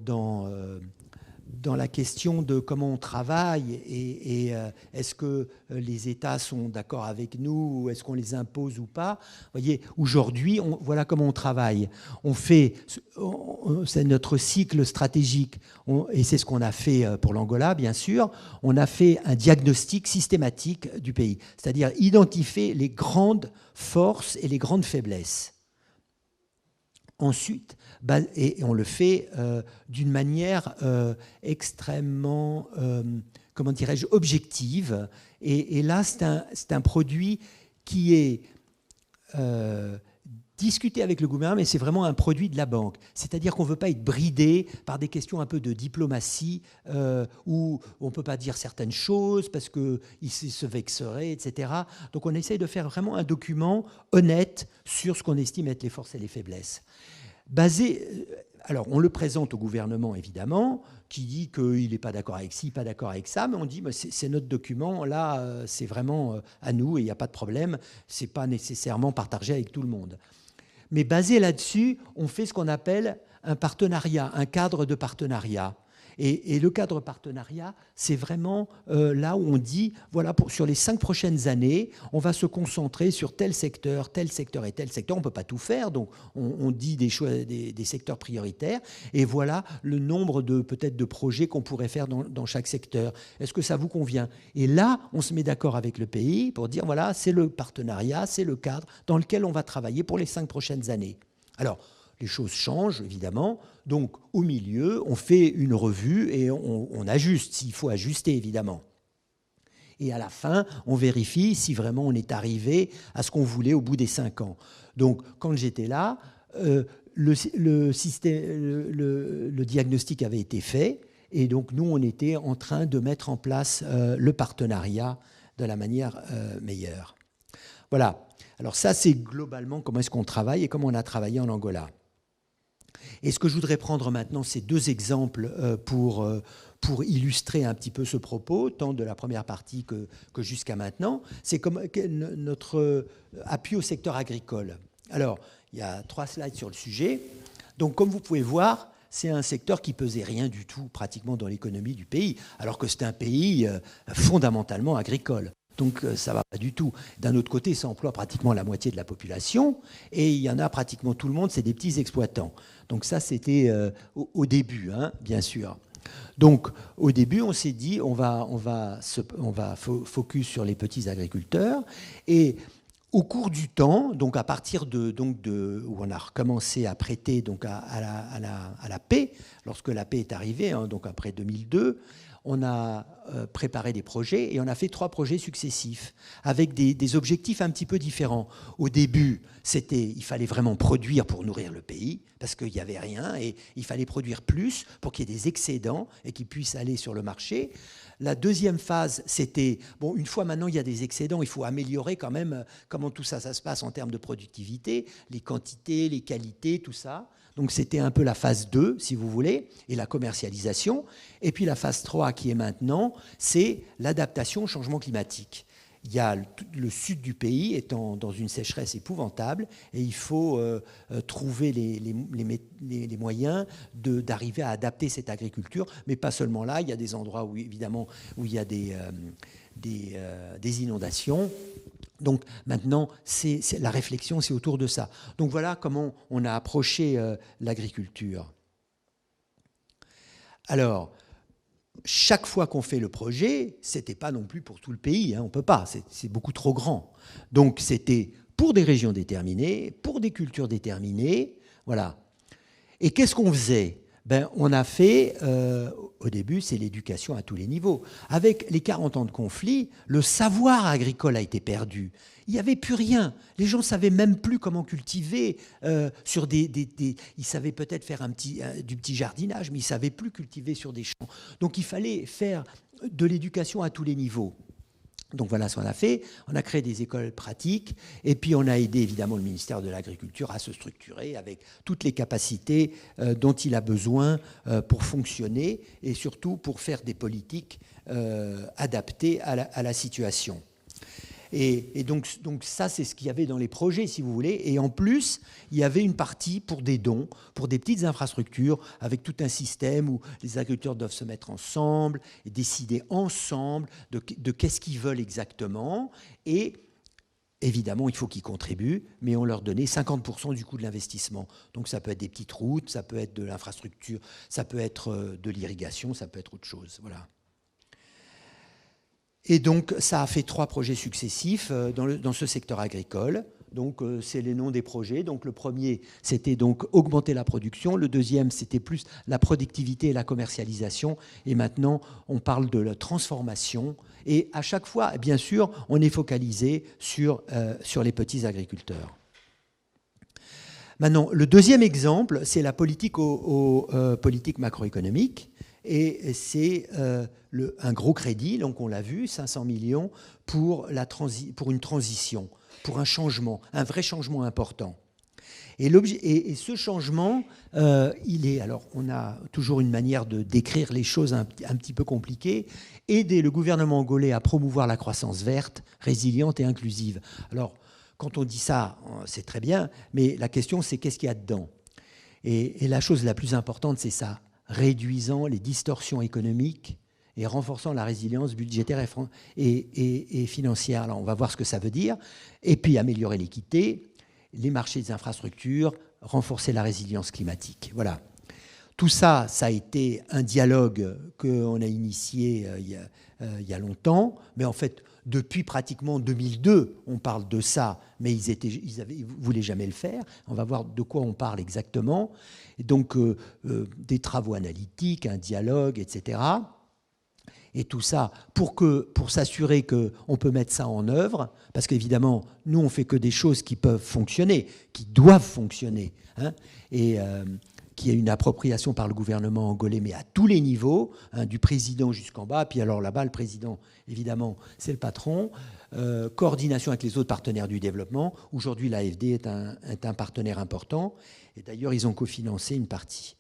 la question de comment on travaille et est-ce que les États sont d'accord avec nous ou est-ce qu'on les impose ou pas. Vous voyez, aujourd'hui, voilà comment on travaille. C'est notre cycle stratégique et c'est ce qu'on a fait pour l'Angola, bien sûr. On a fait un diagnostic systématique du pays, c'est-à-dire identifier les grandes forces et les grandes faiblesses. Ensuite, et on le fait d'une manière extrêmement, comment dirais-je, objective. Et là, c'est un produit qui est discuté avec le gouvernement, mais c'est vraiment un produit de la banque. C'est-à-dire qu'on ne veut pas être bridé par des questions un peu de diplomatie où on ne peut pas dire certaines choses parce qu'il se vexerait, etc. Donc on essaye de faire vraiment un document honnête sur ce qu'on estime être les forces et les faiblesses. Alors on le présente au gouvernement, évidemment, qui dit qu'il n'est pas d'accord avec ci, pas d'accord avec ça, mais on dit c'est notre document, là, c'est vraiment à nous et il n'y a pas de problème, ce n'est pas nécessairement partagé avec tout le monde. Mais basé là-dessus, on fait ce qu'on appelle un partenariat, un cadre de partenariat. Et le cadre partenariat, c'est vraiment là où on dit, voilà, sur les 5 prochaines années, on va se concentrer sur tel secteur et tel secteur. On ne peut pas tout faire, donc on dit des secteurs prioritaires. Et voilà le nombre peut-être de projets qu'on pourrait faire dans chaque secteur. Est-ce que ça vous convient? Et là, on se met d'accord avec le pays pour dire, voilà, c'est le partenariat, c'est le cadre dans lequel on va travailler pour les 5 prochaines années. Alors, les choses changent, évidemment. Donc, au milieu, on fait une revue et on ajuste, s'il faut ajuster, évidemment. Et à la fin, on vérifie si vraiment on est arrivé à ce qu'on voulait au bout des 5 ans. Donc, quand j'étais là, le diagnostic avait été fait. Et donc, nous, on était en train de mettre en place le partenariat de la manière meilleure. Voilà. Alors ça, c'est globalement comment est-ce qu'on travaille et comment on a travaillé en Angola. Et ce que je voudrais prendre maintenant, c'est 2 exemples pour illustrer un petit peu ce propos, tant de la première partie que jusqu'à maintenant. C'est comme notre appui au secteur agricole. Alors, il y a 3 slides sur le sujet. Donc, comme vous pouvez voir, c'est un secteur qui pesait rien du tout pratiquement dans l'économie du pays, alors que c'est un pays fondamentalement agricole. Donc ça ne va pas du tout. D'un autre côté, ça emploie pratiquement la moitié de la population et il y en a pratiquement tout le monde, c'est des petits exploitants. Donc ça, c'était au début, hein, bien sûr. Donc au début, on s'est dit, on va focus sur les petits agriculteurs et au cours du temps, donc à partir où on a recommencé à prêter donc à la paix, lorsque la paix est arrivée, hein, donc après 2002, on a préparé des projets et on a fait 3 projets successifs avec des objectifs un petit peu différents. Au début, il fallait vraiment produire pour nourrir le pays parce qu'il n'y avait rien et il fallait produire plus pour qu'il y ait des excédents et qu'ils puissent aller sur le marché. La deuxième phase, c'était, bon, une fois maintenant il y a des excédents, il faut améliorer quand même comment tout ça se passe en termes de productivité, les quantités, les qualités, tout ça. Donc c'était un peu la phase 2, si vous voulez, et la commercialisation. Et puis la phase 3 qui est maintenant, c'est l'adaptation au changement climatique. Il y a le sud du pays étant dans une sécheresse épouvantable et il faut trouver les moyens d'arriver à adapter cette agriculture. Mais pas seulement là, il y a des endroits où, évidemment, où il y a des inondations. Donc maintenant, la réflexion, c'est autour de ça. Donc voilà comment on a approché l'agriculture. Alors, chaque fois qu'on fait le projet, ce n'était pas non plus pour tout le pays, hein, on ne peut pas, c'est beaucoup trop grand. Donc c'était pour des régions déterminées, pour des cultures déterminées, voilà. Et qu'est-ce qu'on faisait? On a fait, au début, c'est l'éducation à tous les niveaux. Avec les 40 ans de conflit, le savoir agricole a été perdu. Il n'y avait plus rien. Les gens ne savaient même plus comment cultiver. Ils savaient peut-être faire du petit jardinage, mais ils ne savaient plus cultiver sur des champs. Donc il fallait faire de l'éducation à tous les niveaux. Donc voilà ce qu'on a fait. On a créé des écoles pratiques et puis on a aidé évidemment le ministère de l'Agriculture à se structurer avec toutes les capacités dont il a besoin pour fonctionner et surtout pour faire des politiques adaptées à la situation. Et donc ça, c'est ce qu'il y avait dans les projets, si vous voulez. Et en plus, il y avait une partie pour des dons, pour des petites infrastructures, avec tout un système où les agriculteurs doivent se mettre ensemble et décider ensemble de qu'est-ce qu'ils veulent exactement. Et évidemment, il faut qu'ils contribuent, mais on leur donnait 50% du coût de l'investissement. Donc ça peut être des petites routes, ça peut être de l'infrastructure, ça peut être de l'irrigation, ça peut être autre chose. Voilà. Et donc, ça a fait 3 projets successifs dans ce secteur agricole. Donc, c'est les noms des projets. Donc, le premier, c'était donc augmenter la production. Le deuxième, c'était plus la productivité et la commercialisation. Et maintenant, on parle de la transformation. Et à chaque fois, bien sûr, on est focalisé sur les petits agriculteurs. Maintenant, le deuxième exemple, c'est la politique politique macroéconomique. Et c'est un gros crédit, donc on l'a vu, 500 millions pour une transition, pour un changement, un vrai changement important. Et ce changement, alors on a toujours une manière de décrire les choses un petit peu compliquées, aider le gouvernement angolais à promouvoir la croissance verte, résiliente et inclusive. Alors, quand on dit ça, c'est très bien, mais la question, c'est qu'est-ce qu'il y a dedans ? Et la chose la plus importante, c'est ça. Réduisant les distorsions économiques et renforçant la résilience budgétaire et financière. Alors, on va voir ce que ça veut dire. Et puis, améliorer l'équité, les marchés des infrastructures, renforcer la résilience climatique. Voilà. Tout ça, ça a été un dialogue qu'on a initié il y a longtemps, mais en fait, depuis pratiquement 2002, on parle de ça, mais ils ne voulaient jamais le faire. On va voir de quoi on parle exactement. Et donc, des travaux analytiques, un dialogue, etc. Et tout ça pour s'assurer qu'on peut mettre ça en œuvre, parce qu'évidemment, nous, on ne fait que des choses qui peuvent fonctionner, qui doivent fonctionner, hein, et qu'il y ait une appropriation par le gouvernement angolais, mais à tous les niveaux, hein, du président jusqu'en bas. Puis alors là-bas, le président, évidemment, c'est le patron. Coordination avec les autres partenaires du développement. Aujourd'hui, l'AFD est un partenaire important. Et d'ailleurs, ils ont cofinancé une partie.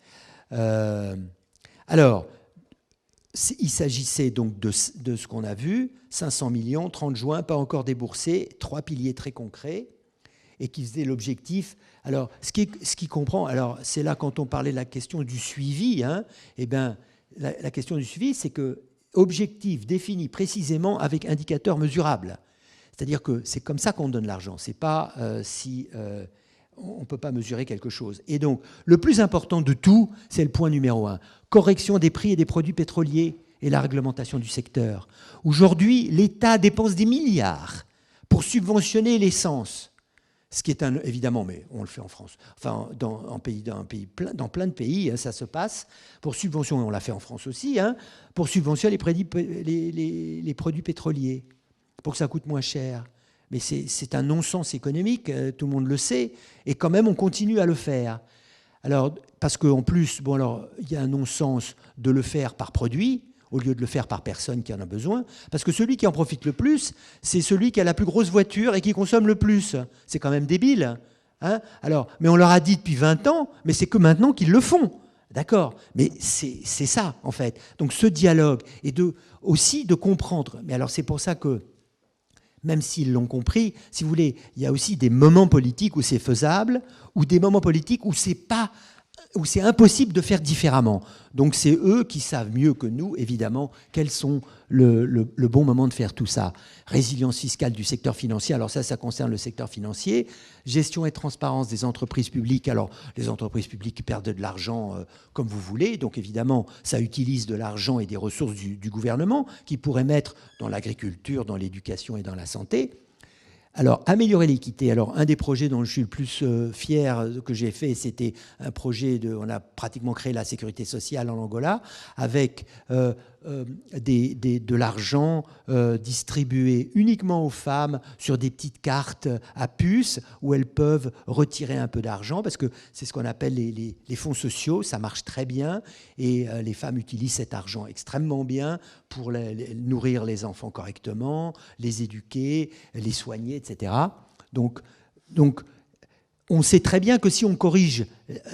Alors, il s'agissait donc de ce qu'on a vu, 500 millions, 30 juin, pas encore déboursés, 3 piliers très concrets, et qui faisaient l'objectif. Alors, ce qui comprend, alors c'est là quand on parlait de la question du suivi, hein, eh bien, la question du suivi, c'est que objectif défini précisément avec indicateur mesurable. C'est-à-dire que c'est comme ça qu'on donne l'argent. C'est pas on ne peut pas mesurer quelque chose. Et donc, le plus important de tout, c'est le point numéro 1. Correction des prix et des produits pétroliers et la réglementation du secteur. Aujourd'hui, l'État dépense des milliards pour subventionner l'essence. Ce qui est évidemment, mais on le fait en France, enfin dans plein de pays, hein, ça se passe, pour subventionner, on l'a fait en France aussi, hein, pour subventionner les produits pétroliers, pour que ça coûte moins cher. Mais c'est un non-sens économique, tout le monde le sait, et quand même on continue à le faire. Alors, parce qu'en plus, bon, alors, il y a un non-sens de le faire par produit, au lieu de le faire par personne qui en a besoin, parce que celui qui en profite le plus, c'est celui qui a la plus grosse voiture et qui consomme le plus. C'est quand même débile. Hein, alors, mais on leur a dit depuis 20 ans, mais c'est que maintenant qu'ils le font. D'accord, mais c'est ça, en fait. Donc ce dialogue, et aussi de comprendre. Mais alors c'est pour ça que, même s'ils l'ont compris, si vous voulez, il y a aussi des moments politiques où c'est faisable, ou des moments politiques où c'est impossible de faire différemment. Donc c'est eux qui savent mieux que nous, évidemment, quels sont le bon moment de faire tout ça. Résilience fiscale du secteur financier, alors ça concerne le secteur financier. Gestion et transparence des entreprises publiques, alors les entreprises publiques perdent de l'argent comme vous voulez, donc évidemment ça utilise de l'argent et des ressources du gouvernement qui pourraient mettre dans l'agriculture, dans l'éducation et dans la santé. Alors, améliorer l'équité. Alors, un des projets dont je suis le plus fier que j'ai fait, c'était un projet on a pratiquement créé la sécurité sociale en Angola avec de l'argent distribué uniquement aux femmes sur des petites cartes à puce où elles peuvent retirer un peu d'argent parce que c'est ce qu'on appelle les fonds sociaux. Ça marche très bien et les femmes utilisent cet argent extrêmement bien pour nourrir les enfants correctement, les éduquer, les soigner, etc. Donc, on sait très bien que si on corrige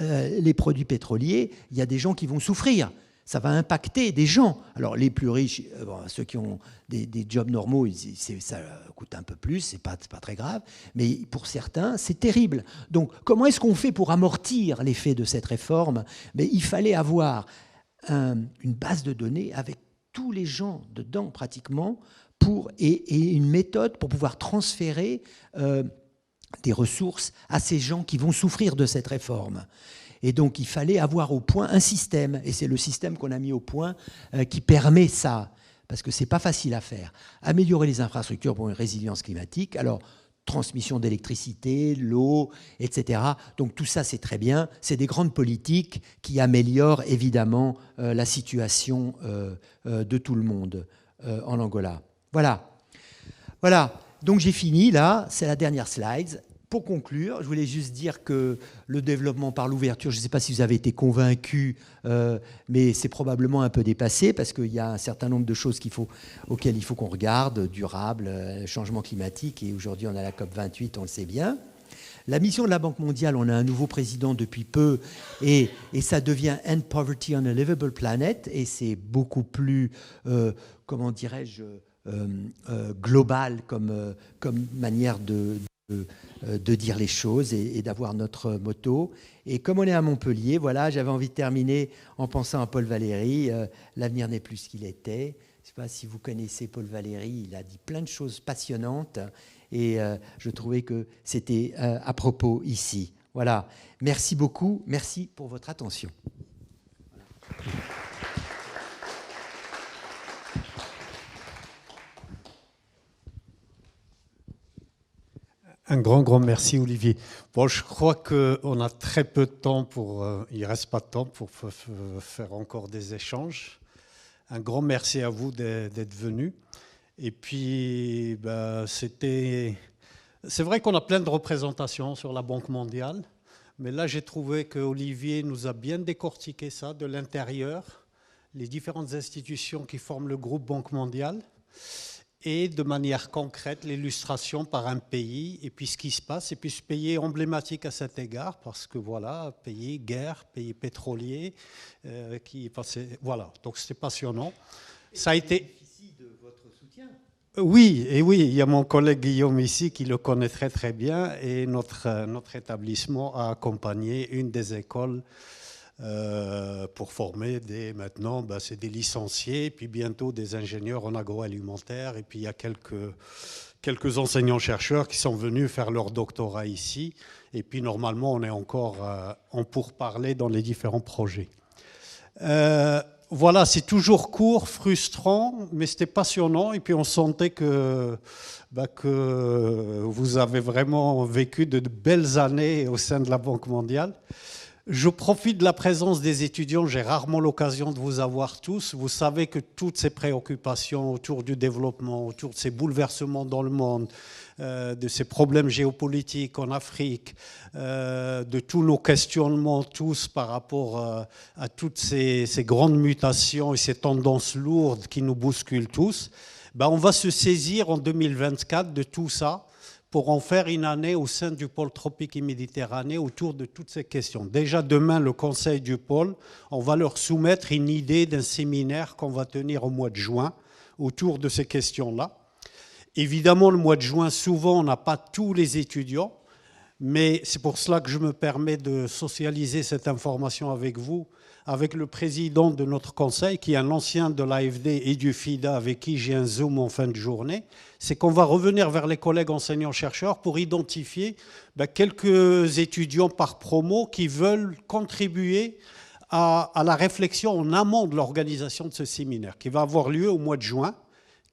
les produits pétroliers, il y a des gens qui vont souffrir. Ça va impacter des gens. Alors les plus riches, ceux qui ont des jobs normaux, ça coûte un peu plus, c'est pas très grave. Mais pour certains, c'est terrible. Donc comment est-ce qu'on fait pour amortir l'effet de cette réforme? Mais il fallait avoir une base de données avec tous les gens dedans pratiquement, et une méthode pour pouvoir transférer des ressources à ces gens qui vont souffrir de cette réforme. Et donc, il fallait avoir au point un système. Et c'est le système qu'on a mis au point qui permet ça. Parce que ce n'est pas facile à faire. Améliorer les infrastructures pour une résilience climatique. Alors, transmission d'électricité, l'eau, etc. Donc, tout ça, c'est très bien. C'est des grandes politiques qui améliorent évidemment la situation de tout le monde en Angola. Voilà. Voilà. Donc, j'ai fini là. C'est la dernière slide. Pour conclure, je voulais juste dire que le développement par l'ouverture, je ne sais pas si vous avez été convaincus, mais c'est probablement un peu dépassé parce qu'il y a un certain nombre de choses auxquelles il faut qu'on regarde, durable, changement climatique, et aujourd'hui on a la COP28, on le sait bien. La mission de la Banque mondiale, on a un nouveau président depuis peu, et ça devient « End Poverty on a Livable Planet », et c'est beaucoup plus, comment dirais-je, global comme manière de dire les choses et d'avoir notre motto. Et comme on est à Montpellier, voilà, j'avais envie de terminer en pensant à Paul Valéry. L'avenir n'est plus ce qu'il était. Je ne sais pas si vous connaissez Paul Valéry, il a dit plein de choses passionnantes et je trouvais que c'était à propos ici. Voilà, merci beaucoup, merci pour votre attention. Un grand merci, Olivier. Bon, je crois qu'on a très peu de temps il ne reste pas de temps pour faire encore des échanges. Un grand merci à vous d'être venus. Et puis, c'est vrai qu'on a plein de représentations sur la Banque mondiale, mais là, j'ai trouvé qu'Olivier nous a bien décortiqué ça de l'intérieur, les différentes institutions qui forment le groupe Banque mondiale, et de manière concrète, l'illustration par un pays, et puis ce qui se passe, et puis ce pays est emblématique à cet égard, parce que voilà, pays guerre, pays pétrolier, voilà, donc c'était passionnant. Ça a été... de votre soutien. Oui, il y a mon collègue Guillaume ici qui le connaît très très bien, et notre établissement a accompagné une des écoles pour former maintenant, c'est des licenciés, puis bientôt des ingénieurs en agroalimentaire, et puis il y a quelques enseignants-chercheurs qui sont venus faire leur doctorat ici, et puis normalement on est encore en pourparlers dans les différents projets. Voilà, c'est toujours court, frustrant, mais c'était passionnant, et puis on sentait que vous avez vraiment vécu de belles années au sein de la Banque mondiale. Je profite de la présence des étudiants, j'ai rarement l'occasion de vous avoir tous. Vous savez que toutes ces préoccupations autour du développement, autour de ces bouleversements dans le monde, de ces problèmes géopolitiques en Afrique, de tous nos questionnements tous par rapport à toutes ces grandes mutations et ces tendances lourdes qui nous bousculent tous, on va se saisir en 2024 de tout ça, pour en faire une année au sein du pôle tropique et Méditerranée autour de toutes ces questions. Déjà demain, le conseil du pôle, on va leur soumettre une idée d'un séminaire qu'on va tenir au mois de juin autour de ces questions-là. Évidemment, le mois de juin, souvent, on n'a pas tous les étudiants, mais c'est pour cela que je me permets de socialiser cette information avec vous, avec le président de notre conseil, qui est un ancien de l'AFD et du FIDA, avec qui j'ai un Zoom en fin de journée, c'est qu'on va revenir vers les collègues enseignants-chercheurs pour identifier quelques étudiants par promo qui veulent contribuer à la réflexion en amont de l'organisation de ce séminaire, qui va avoir lieu au mois de juin,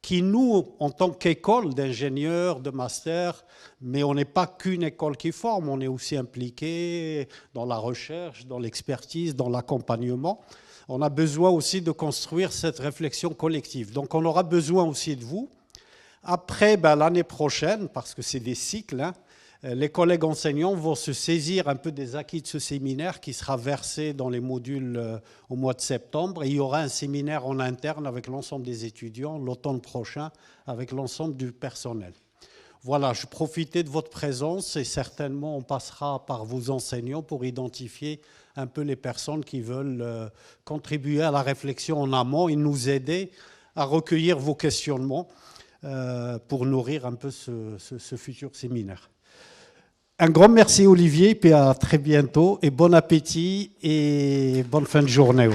qui nous, en tant qu'école d'ingénieurs, de master, mais on n'est pas qu'une école qui forme, on est aussi impliqué dans la recherche, dans l'expertise, dans l'accompagnement. On a besoin aussi de construire cette réflexion collective. Donc on aura besoin aussi de vous. Après, l'année prochaine, parce que c'est des cycles, les collègues enseignants vont se saisir un peu des acquis de ce séminaire qui sera versé dans les modules au mois de septembre. Et il y aura un séminaire en interne avec l'ensemble des étudiants l'automne prochain, avec l'ensemble du personnel. voilà, je profitais de votre présence et certainement on passera par vos enseignants pour identifier un peu les personnes qui veulent contribuer à la réflexion en amont et nous aider à recueillir vos questionnements pour nourrir un peu ce futur séminaire. Un grand merci Olivier, puis à très bientôt et bon appétit et bonne fin de journée. Ouais.